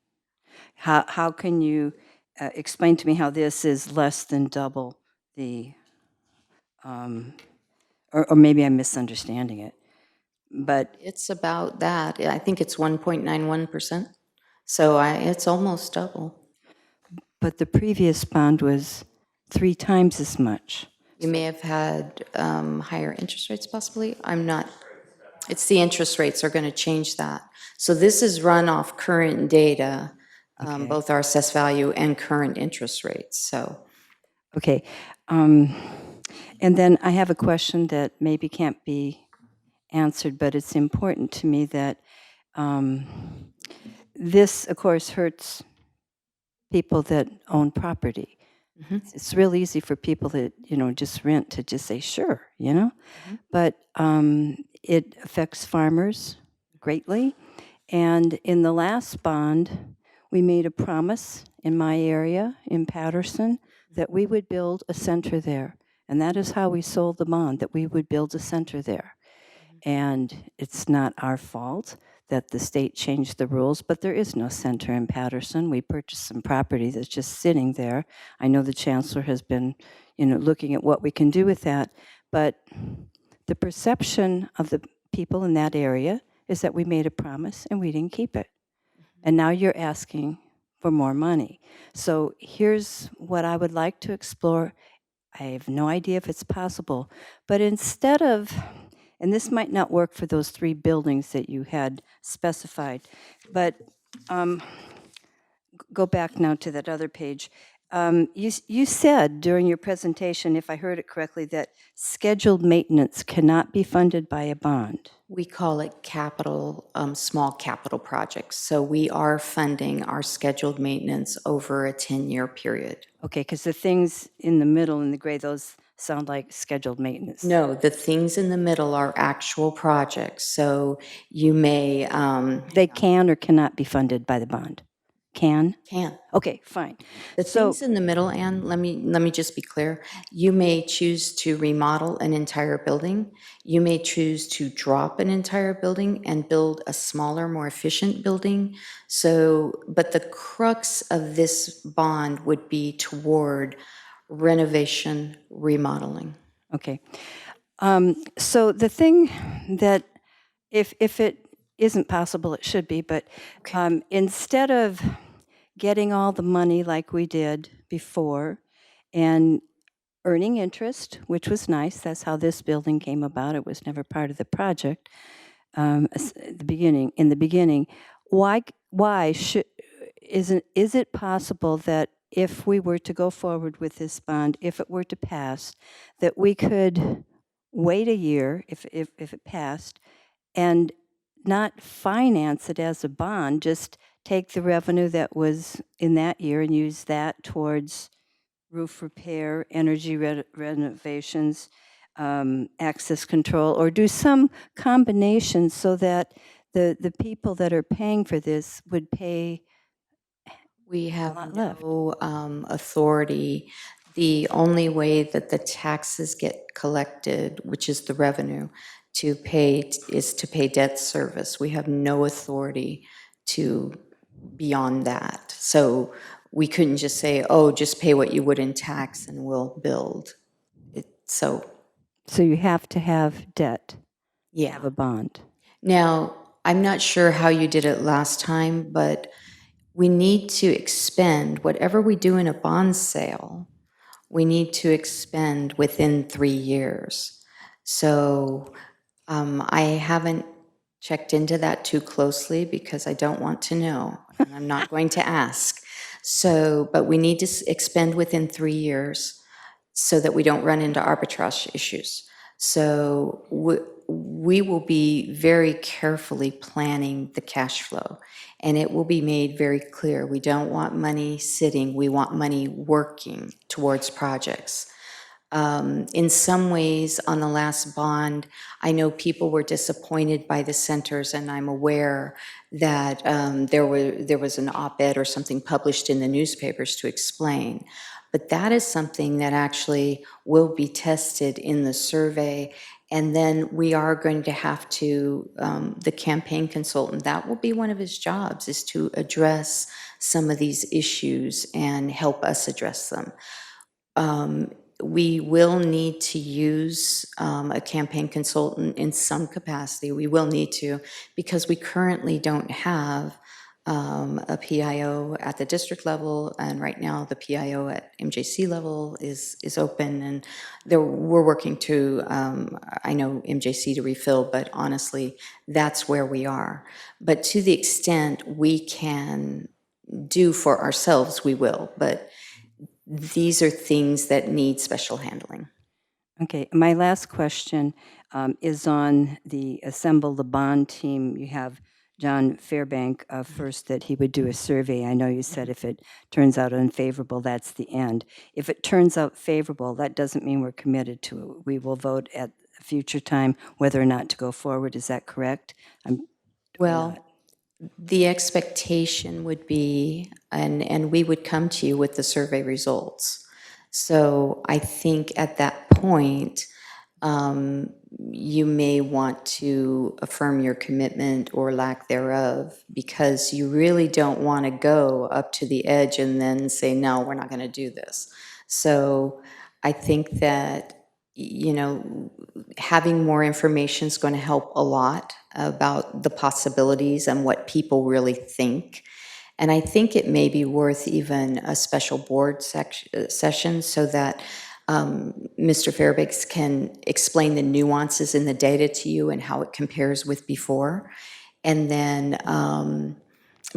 How can you explain to me how this is less than double the, or maybe I'm misunderstanding it, but It's about that. I think it's 1.91%. So it's almost double. the previous bond was 3 times as much. You may have had higher interest rates possibly. I'm not, it's the interest rates are going to change that. So this is run off current data, Okay. both our assessed value and current interest rates. So Okay. And then I have a question that maybe can't be answered, but it's important to me that this, of course, hurts people that own property. It's real easy for people that, just rent to just say, sure, But it affects farmers greatly. And in the last bond, we made a promise in my area, in Patterson, that we would build a center there. And that is how we sold the bond, that we would build a center there. And it's not our fault that the state changed the rules, but there is no center in Patterson. We purchased some property that's just sitting there. I know the chancellor has been, looking at what we can do with that, but the perception of the people in that area is that we made a promise and we didn't keep it. And now you're asking for more money. So here's what I would like to explore. I have no idea if it's possible, but instead of, and this might not work for those 3 buildings that you had specified, but go back now to that other page. You said during your presentation, if I heard it correctly, that scheduled maintenance cannot be funded by a bond. we call it capital, small capital projects. So we are funding our scheduled maintenance over a 10-year period. Okay, because the things in the middle in the gray, those sound like scheduled maintenance. No, the things in the middle are actual projects. So you may. They can or cannot be funded by the bond? Can? Can. Okay, fine. The So, things in the middle, Anne, let me just be clear. You may choose to remodel an entire building. You may choose to drop an entire building and build a smaller, more efficient building. So, but the crux of this bond would be toward renovation, remodeling. okay. So the thing that, if it isn't possible, it should be, but instead of getting all the money like we did before and earning interest, which was nice, that's how this building came about. It was never part of the project in the beginning. Why is it possible that if we were to go forward with this bond, if it were to pass, that we could wait a year if it passed and not finance it as a bond, just take the revenue that was in that year and use that towards roof repair, energy renovations, access control, or do some combination so that the people that are paying for this would pay We a have lot left. no authority. The only way that the taxes get collected, which is the revenue, to pay is to pay debt service. We have no authority to beyond that. So we couldn't just say, oh, just pay what you would in tax and we'll build. So, So you have to have debt, yeah. have a bond. Now, I'm not sure how you did it last time, but we need to expend whatever we do in a bond sale. we need to expend within 3 years. So I haven't checked into that too closely because I don't want to know, and I'm not going to ask. So, but we need to expend within 3 years so that we don't run into arbitrage issues. So we will be very carefully planning the cash flow, and it will be made very clear. We don't want money sitting, we want money working towards projects. In some ways, on the last bond, I know people were disappointed by the centers, and I'm aware that there was an op-ed or something published in the newspapers to explain. But that is something that actually will be tested in the survey, and then we are going to have to, the campaign consultant, that will be one of his jobs, is to address some of these issues and help us address them. We will need to use a campaign consultant in some capacity. We will need to, because we currently don't have a PIO at the district level, and right now the PIO at MJC level is open, and we're working to, I know MJC to refill, but honestly, that's where we are. But to the extent we can do for ourselves, we will, but these are things that need special handling. Okay, my last question is on the Assemble the Bond team. You have John Fairbank first, that he would do a survey. I know you said if it turns out unfavorable, that's the end. If it turns out favorable, that doesn't mean we're committed to it. We will vote at a future time whether or not to go forward. Is that correct? Well, the expectation would be, and we would come to you with the survey results. So I think at that point, you may want to affirm your commitment or lack thereof, because you really don't want to go up to the edge and then say, no, we're not going to do this. So I think that, having more information is going to help a lot about the possibilities and what people really think. And I think it may be worth even a special board session so that Mr. Fairbanks can explain the nuances in the data to you and how it compares with before. And then,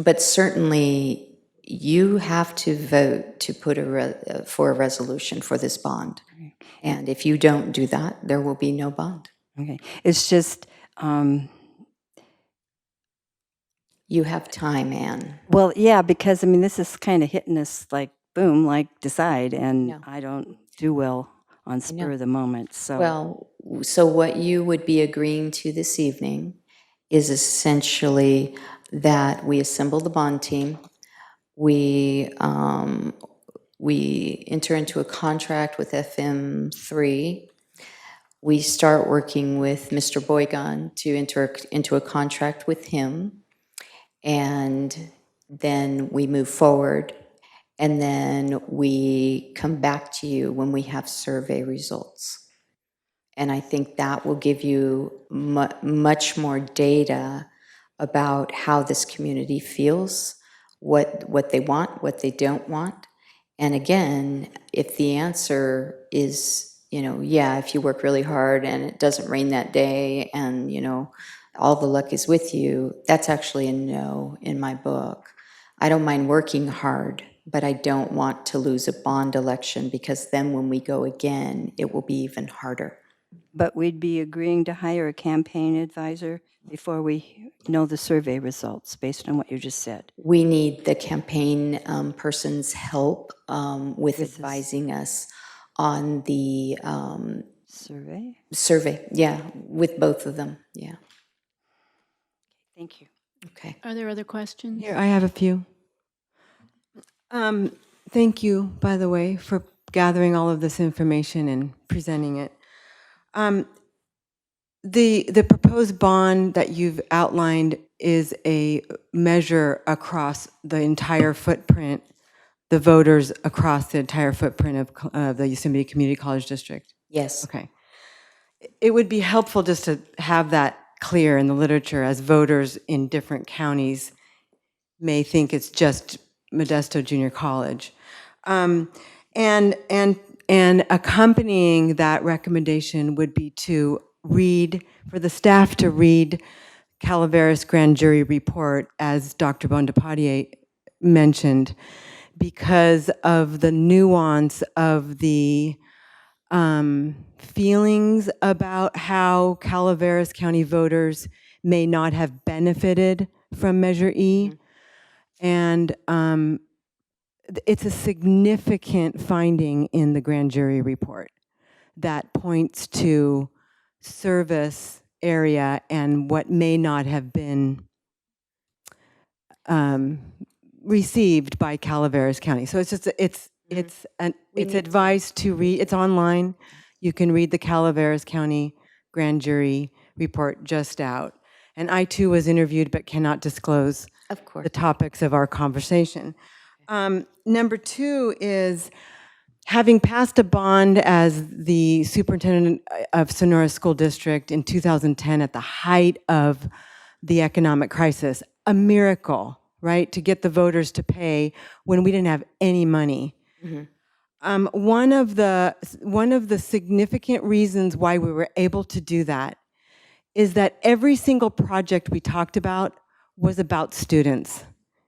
but certainly you have to vote to put for a resolution for this bond. And if you don't do that, there will be no bond. Okay, it's just, you have time, Anne. well, yeah, because I mean, this is kind of hitting us like, boom, like decide, and No. I don't do well on spur of the moment, so. Well, so what you would be agreeing to this evening is essentially that we assemble the bond team, we enter into a contract with FM3, we start working with Mr. Boygan to enter into a contract with him, and then we move forward, and then we come back to you when we have survey results. And I think that will give you much more data about how this community feels, what they want, what they don't want. And again, if the answer is, yeah, if you work really hard and it doesn't rain that day and, all the luck is with you, that's actually a no in my book. I don't mind working hard, but I don't want to lose a bond election, because then when we go again, it will be even harder. But we'd be agreeing to hire a campaign advisor before we know the survey results, based on what you just said. We need the campaign person's help with This is- advising us on the Survey? yeah, with both of them, yeah. Thank you. Okay. Are there other questions? Here, I have a few. Thank you, by the way, for gathering all of this information and presenting it. The proposed bond that you've outlined is a measure across the entire footprint, the voters across the entire footprint of the Yosemite Community College District? Yes. Okay. It would be helpful just to have that clear in the literature, as voters in different counties may think it's just Modesto Junior College. And and accompanying that recommendation would be to read, for the staff to read Calaveras grand jury report, as Dr. Bondapatier mentioned, because of the nuance of the feelings about how Calaveras County voters may not have benefited from Measure E. And it's a significant finding in the grand jury report that points to service area and what may not have been received by Calaveras County. So it's just, it's advised to read, it's online. You can read the Calaveras County grand jury report just out. And I too was interviewed but cannot disclose Of course. the topics of our conversation. Number two is, having passed a bond as the superintendent of Sonora School District in 2010 at the height of the economic crisis, a miracle, right, to get the voters to pay when we didn't have any money. One of the significant reasons why we were able to do that is that every single project we talked about was about students.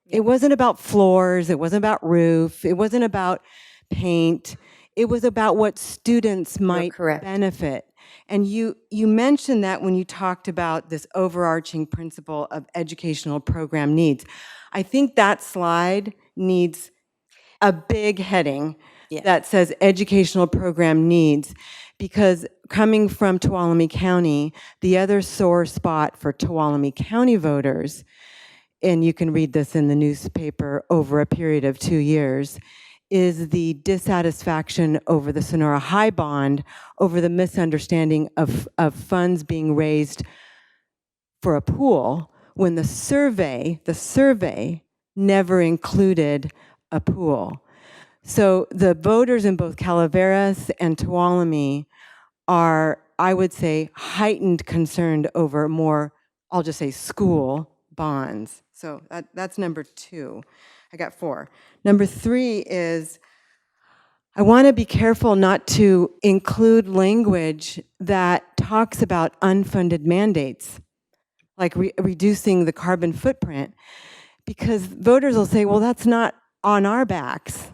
It wasn't about floors, it wasn't about roof, it wasn't about paint. It was about what students might benefit. And you mentioned that when you talked about this overarching principle of educational program needs. I think that slide needs a big heading that says educational program needs, because coming from Tuolumne County, the other sore spot for Tuolumne County voters, and you can read this in the newspaper over a period of 2 years, is the dissatisfaction over the Sonora High bond, over the misunderstanding of funds being raised for a pool, when the survey never included a pool. So the voters in both Calaveras and Tuolumne are, I would say, heightened concerned over more, I'll just say, school bonds. So that's number two. I got four. Number three is, I want to be careful not to include language that talks about unfunded mandates, like reducing the carbon footprint, because voters will say, well, that's not on our backs.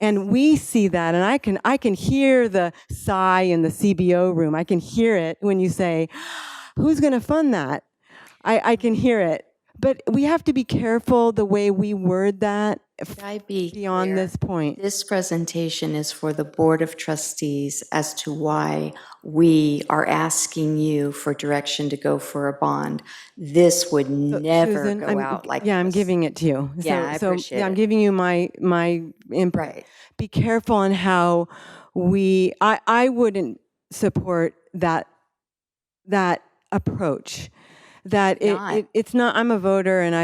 And we see that, and I can hear the sigh in the CBO room. I can hear it when you say, who's going to fund that? I can hear it. But we have to be careful the way we word that beyond this point. This presentation is for the Board of Trustees as to why we are asking you for direction to go for a bond. This would never Susan, go out like I'm this. giving it to you. Yeah, I appreciate I'm it. giving you my input. Right. Be careful on how I wouldn't support that approach. That it's not, I'm a voter, and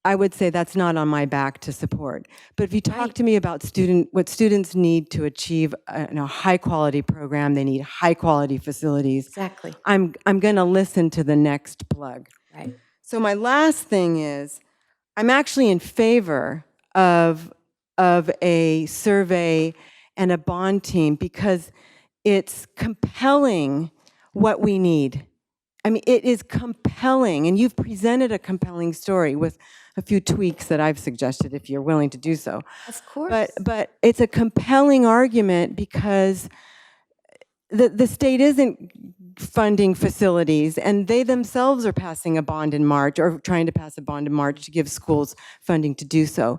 I would say that's not on my back to support. But if you talk to me about what students need to achieve a high quality program, they need high quality facilities. Exactly. I'm going to listen to the next plug. Right. So my last thing is, I'm actually in favor of a survey and a bond team, because it's compelling what we need. I mean, it is compelling, and you've presented a compelling story with a few tweaks that I've suggested, if you're willing to do so. Of course. But it's a compelling argument, because the state isn't funding facilities, and they themselves are passing a bond in March, or trying to pass a bond in March to give schools funding to do so.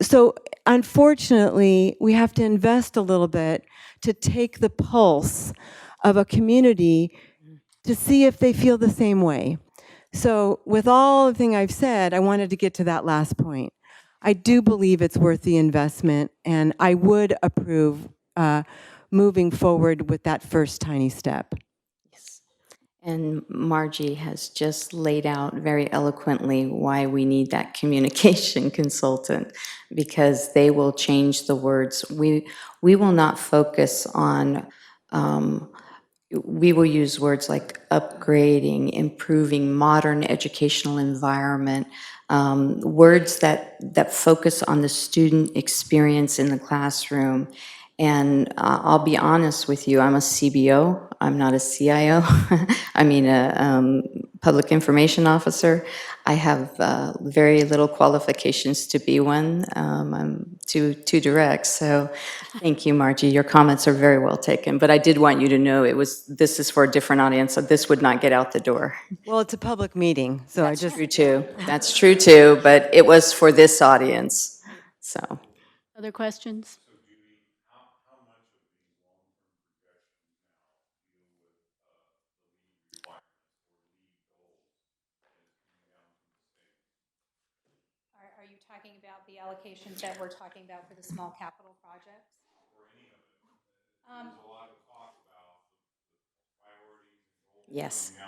So unfortunately, we have to invest a little bit to take the pulse of a community to see if they feel the same way. So with all the thing I've said, I wanted to get to that last point. I do believe it's worth the investment, and I would approve moving forward with that first tiny step. Yes. And Margie has just laid out very eloquently why we need that communication consultant, because they will change the words. We will not focus on we will use words like upgrading, improving, modern educational environment, words that focus on the student experience in the classroom. And I'll be honest with you, I'm a CBO, I'm not a CIO. I mean, a public information officer. I have very little qualifications to be one. I'm too direct. So thank you, Margie. Your comments are very well taken. But I did want you to know this is for a different audience, so this would not get out the door. Well, it's a public meeting, so I That's just, true too. That's true too, but it was for this audience. So Other questions? Are you talking about the allocations that we're talking about for the small capital projects? yes, Yeah.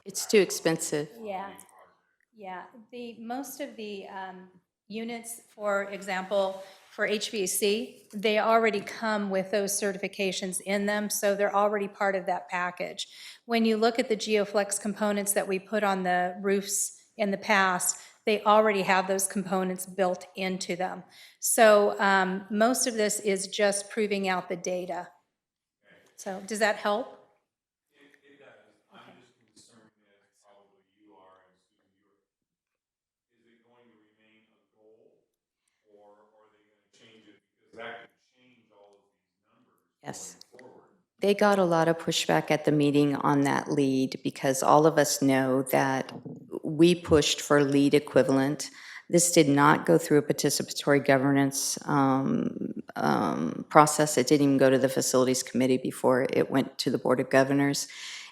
it's too expensive. Yeah. Yeah, most of the units, for example, for HVAC, they already come with those certifications in them, so they're already part of that package. When you look at the GeoFlex components that we put on the roofs in the past, they already have those components built into them. So most of this is just proving out the data. So does that help? Yes. They got a lot of pushback at the meeting on that lead because all of us know that we pushed for lead equivalent. This did not go through a participatory governance process. It didn't even go to the facilities committee before it went to the Board of Governors.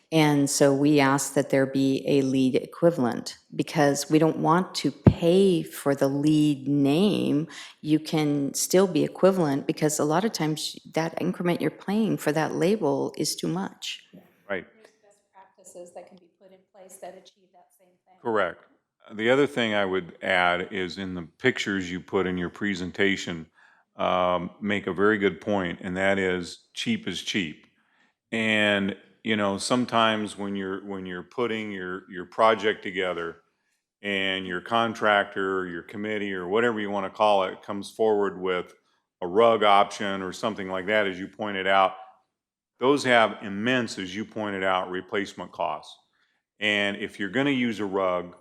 And so we asked that there be a lead equivalent because we don't want to pay for the lead name. You can still be equivalent because a lot of times that increment you're paying for that label is too much. Right, There's best practices that can be put in place that achieve that same thing. correct. The other thing I would add is in the pictures you put in your presentation, make a very good point, and that is cheap is cheap. And, sometimes when you're putting your project together and your contractor or your committee or whatever you want to call it comes forward with a rug option or something like that, as you pointed out, those have immense, as you pointed out, replacement costs. And if you're going to use a rug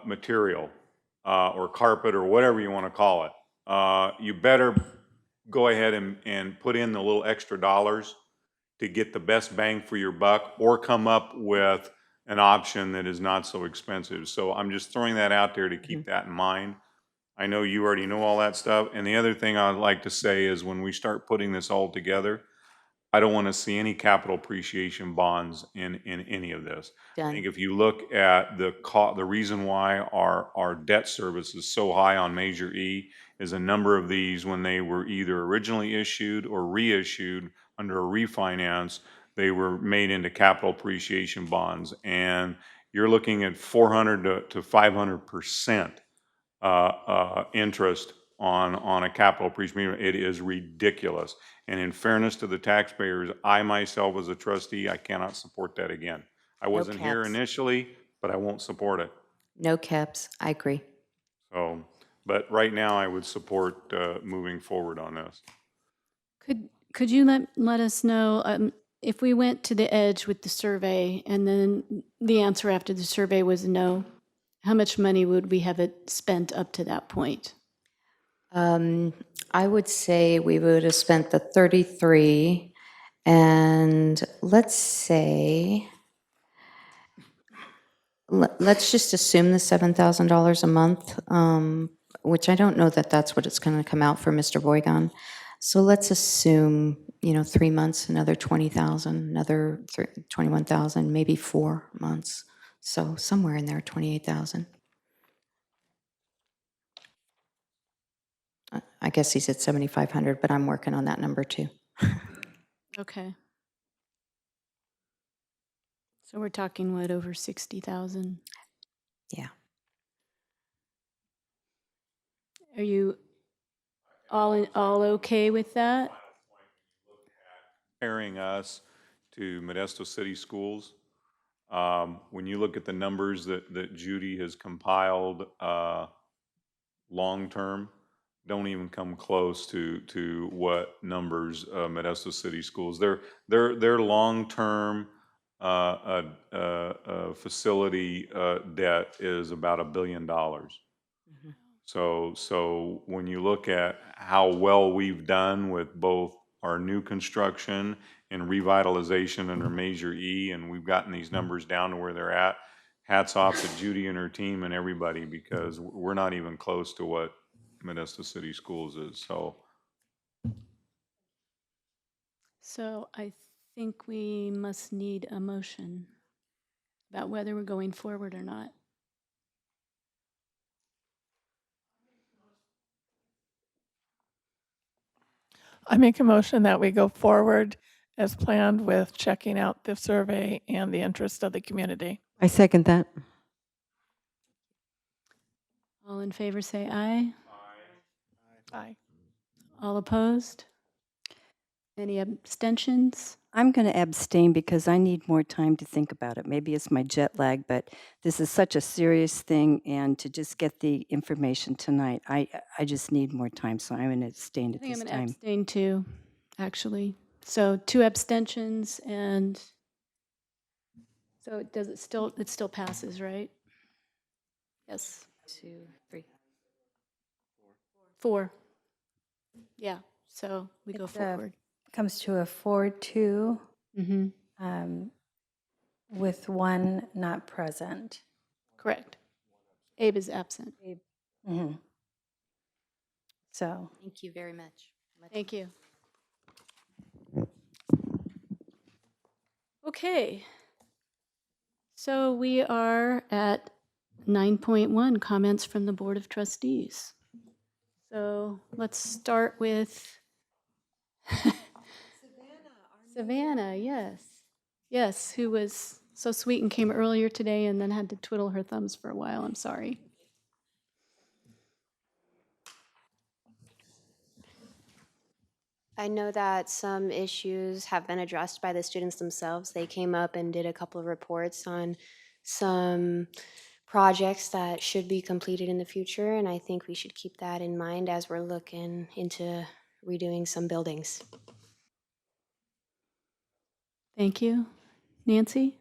material or carpet or whatever you want to call it, you better go ahead and put in the little extra dollars to get the best bang for your buck or come up with an option that is not so expensive. So I'm just throwing that out there to keep that in mind. I know you already know all that stuff. And the other thing I'd like to say is when we start putting this all together, I don't want to see any capital appreciation bonds in any of this. I think Done. if you look at the reason why our debt service is so high on Measure E is a number of these, when they were either originally issued or reissued under a refinance, they were made into capital appreciation bonds. And you're looking at 400 to 500% interest on a capital appreciation. It is ridiculous. And in fairness to the taxpayers, I myself as a trustee, I cannot support that again. I wasn't here caps. initially, but I won't support it. No caps. I agree. So, but right now I would support moving forward on this. Could you let us know if we went to the edge with the survey and then the answer after the survey was no, how much money would we have it spent up to that point? I would say we would have spent the 33, and let's say, let's just assume the $7,000 a month, which I don't know that that's what it's going to come out for Mr. Boygan. So let's assume, 3 months, another 20,000, another 21,000, maybe 4 months. So somewhere in there, 28,000. I guess he's at 7,500, but I'm working on that number too. Okay. So we're talking, what, over 60,000? Yeah. Are you All okay with that? Comparing us to Modesto City Schools, when you look at the numbers that Judy has compiled, long-term, don't even come close to what numbers Modesto City Schools. Their long-term facility debt is about $1 billion. So when you look at how well we've done with both our new construction and revitalization under Measure E, and we've gotten these numbers down to where they're at, hats off to Judy and her team and everybody, because we're not even close to what Modesto City Schools is. So I think we must need a motion about whether we're going forward or not. I make a motion that we go forward as planned with checking out the survey and the interest of the community. I second that. All in favor say aye. Aye. All opposed? Any abstentions? I'm going to abstain because I need more time to think about it. Maybe it's my jet lag, but this is such a serious thing, and to just get the information tonight, I just need more time, so I'm going to abstain I at think I'm this going to time. abstain too, actually. So 2 abstentions, and so it still passes, right? Yes. 2, 3. 4. Yeah, so we go It's, forward. Comes to a 4-2 Mm-hmm. with 1 not present. Correct. Abe is absent. Mhm. So, Thank you very much. Thank you. Okay. So we are at 9.1, comments from the Board of Trustees. So let's start with Savannah, yes. Yes, who was so sweet and came earlier today and then had to twiddle her thumbs for a while. I'm sorry. I know that some issues have been addressed by the students themselves. They came up and did a couple of reports on some projects that should be completed in the future, and I think we should keep that in mind as we're looking into redoing some buildings. Thank you. Nancy?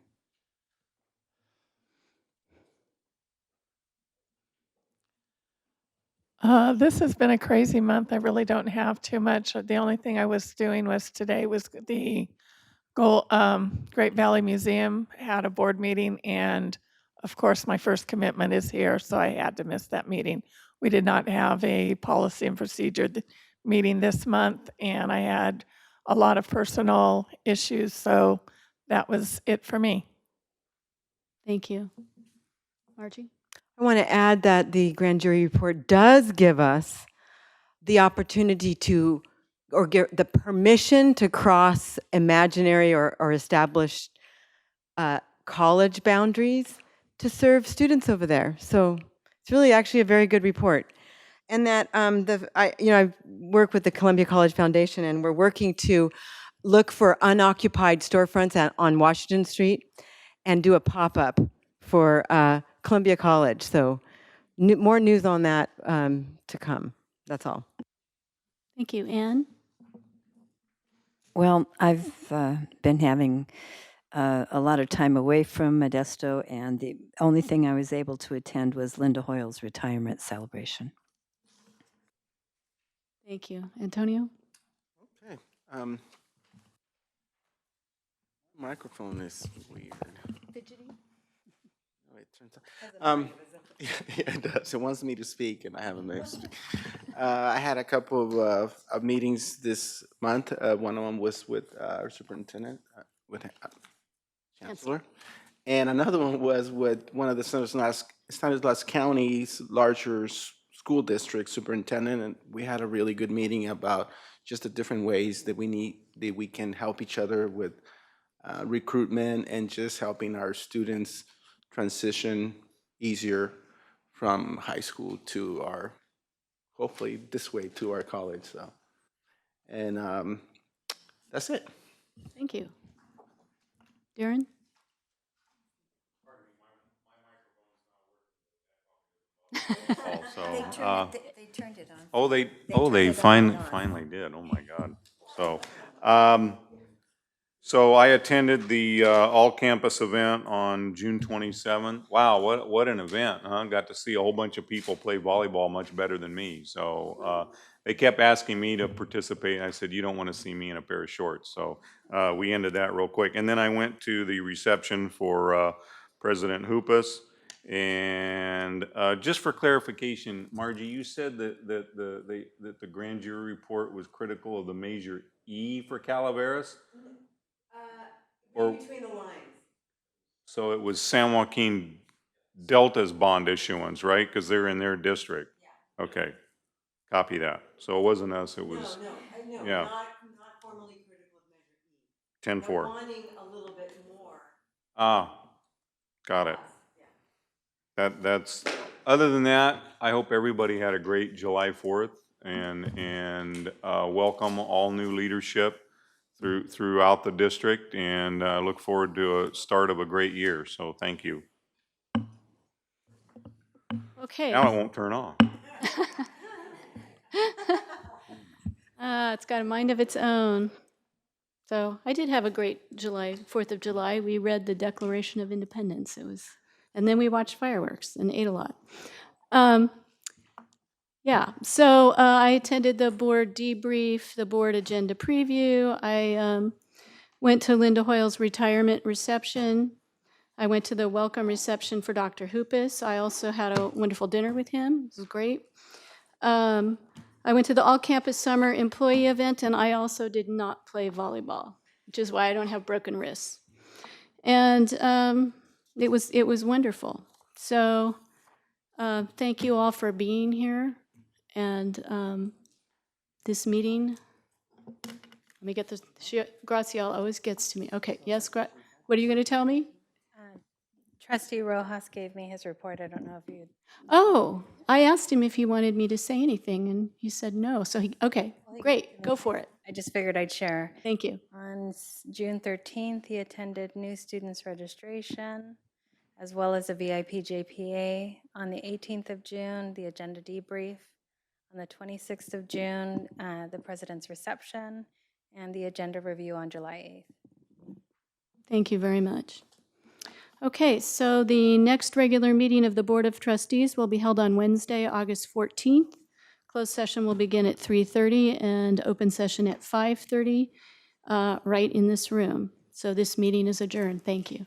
This has been a crazy month. I really don't have too much. The only thing I was doing was today was the Great Valley Museum had a board meeting, and of course, my first commitment is here, so I had to miss that meeting. We did not have a policy and procedure meeting this month, and I had a lot of personal issues, so that was it for me. Thank you. Margie? I want to add that the grand jury report does give us the opportunity to, or get the permission to cross imaginary or established college boundaries to serve students over there. So it's really actually a very good report. And that I work with the Columbia College Foundation, and we're working to look for unoccupied storefronts on Washington Street and do a pop-up for Columbia College. So more news on that to come. That's all. Thank you. Anne? Well, I've been having a lot of time away from Modesto, and the only thing I was able to attend was Linda Hoyle's retirement celebration. Thank you. Antonio? Okay. Microphone is weird. Fidgety? Oh, it turns on. Yeah, it does. It wants me to speak, and I haven't been able to speak. I had a couple of meetings this month. One of them was with our superintendent, with Chancellor, and another one was with one of the Stanislaus County's larger school district superintendent, and we had a really good meeting about just the different ways that we can help each other with recruitment and just helping our students transition easier from high school to our hopefully this way to our college. So, and that's it. Thank you. Darren? Also, They turned it on. oh, they turned it finally did. Oh, my God. So I attended the all-campus event on June 27th. Wow, what an event, huh? Got to see a whole bunch of people play volleyball much better than me. So they kept asking me to participate, and I said, you don't want to see me in a pair of shorts. So we ended that real quick. And then I went to the reception for President Hoopus. And just for clarification, Margie, you said that the grand jury report was critical of the measure E for Calaveras? Or between the lines. So it was San Joaquin Delta's bond issuance, right? Because they're in their district. Yeah. Okay, copy that. So it wasn't us, it was. No, yeah. Not formally critical of measure E. 10-4. They're wanting a little bit more. Ah, got it. Yeah. That's, other than that, I hope everybody had a great July 4th and welcome all new leadership throughout the district, and look forward to a start of a great year. So thank you. Okay. Now it won't turn off. It's got a mind of its own. So I did have a great 4th of July. We read the Declaration of Independence. And then we watched fireworks and ate a lot. Yeah, so I attended the board debrief, the board agenda preview. I went to Linda Hoyle's retirement reception. I went to the welcome reception for Dr. Hoopus. I also had a wonderful dinner with him. It was great. I went to the all-campus summer employee event, and I also did not play volleyball, which is why I don't have broken wrists. And it was wonderful. So thank you all for being here. And this meeting, let me get this. Graciela always gets to me. Okay, yes, what are you going to tell me? Trustee Rojas gave me his report. I don't know if you. Oh, I asked him if he wanted me to say anything, and he said no. So okay, great, go for it. I just figured I'd share. Thank you. On June 13th, he attended new students registration, as well as a VIP JPA. On the 18th of June, the agenda debrief. On the 26th of June, the president's reception, and the agenda review on July 8th. Thank you very much. Okay, so the next regular meeting of the Board of Trustees will be held on Wednesday, August 14th. Closed session will begin at 3:30 and open session at 5:30, right in this room. So this meeting is adjourned. Thank you.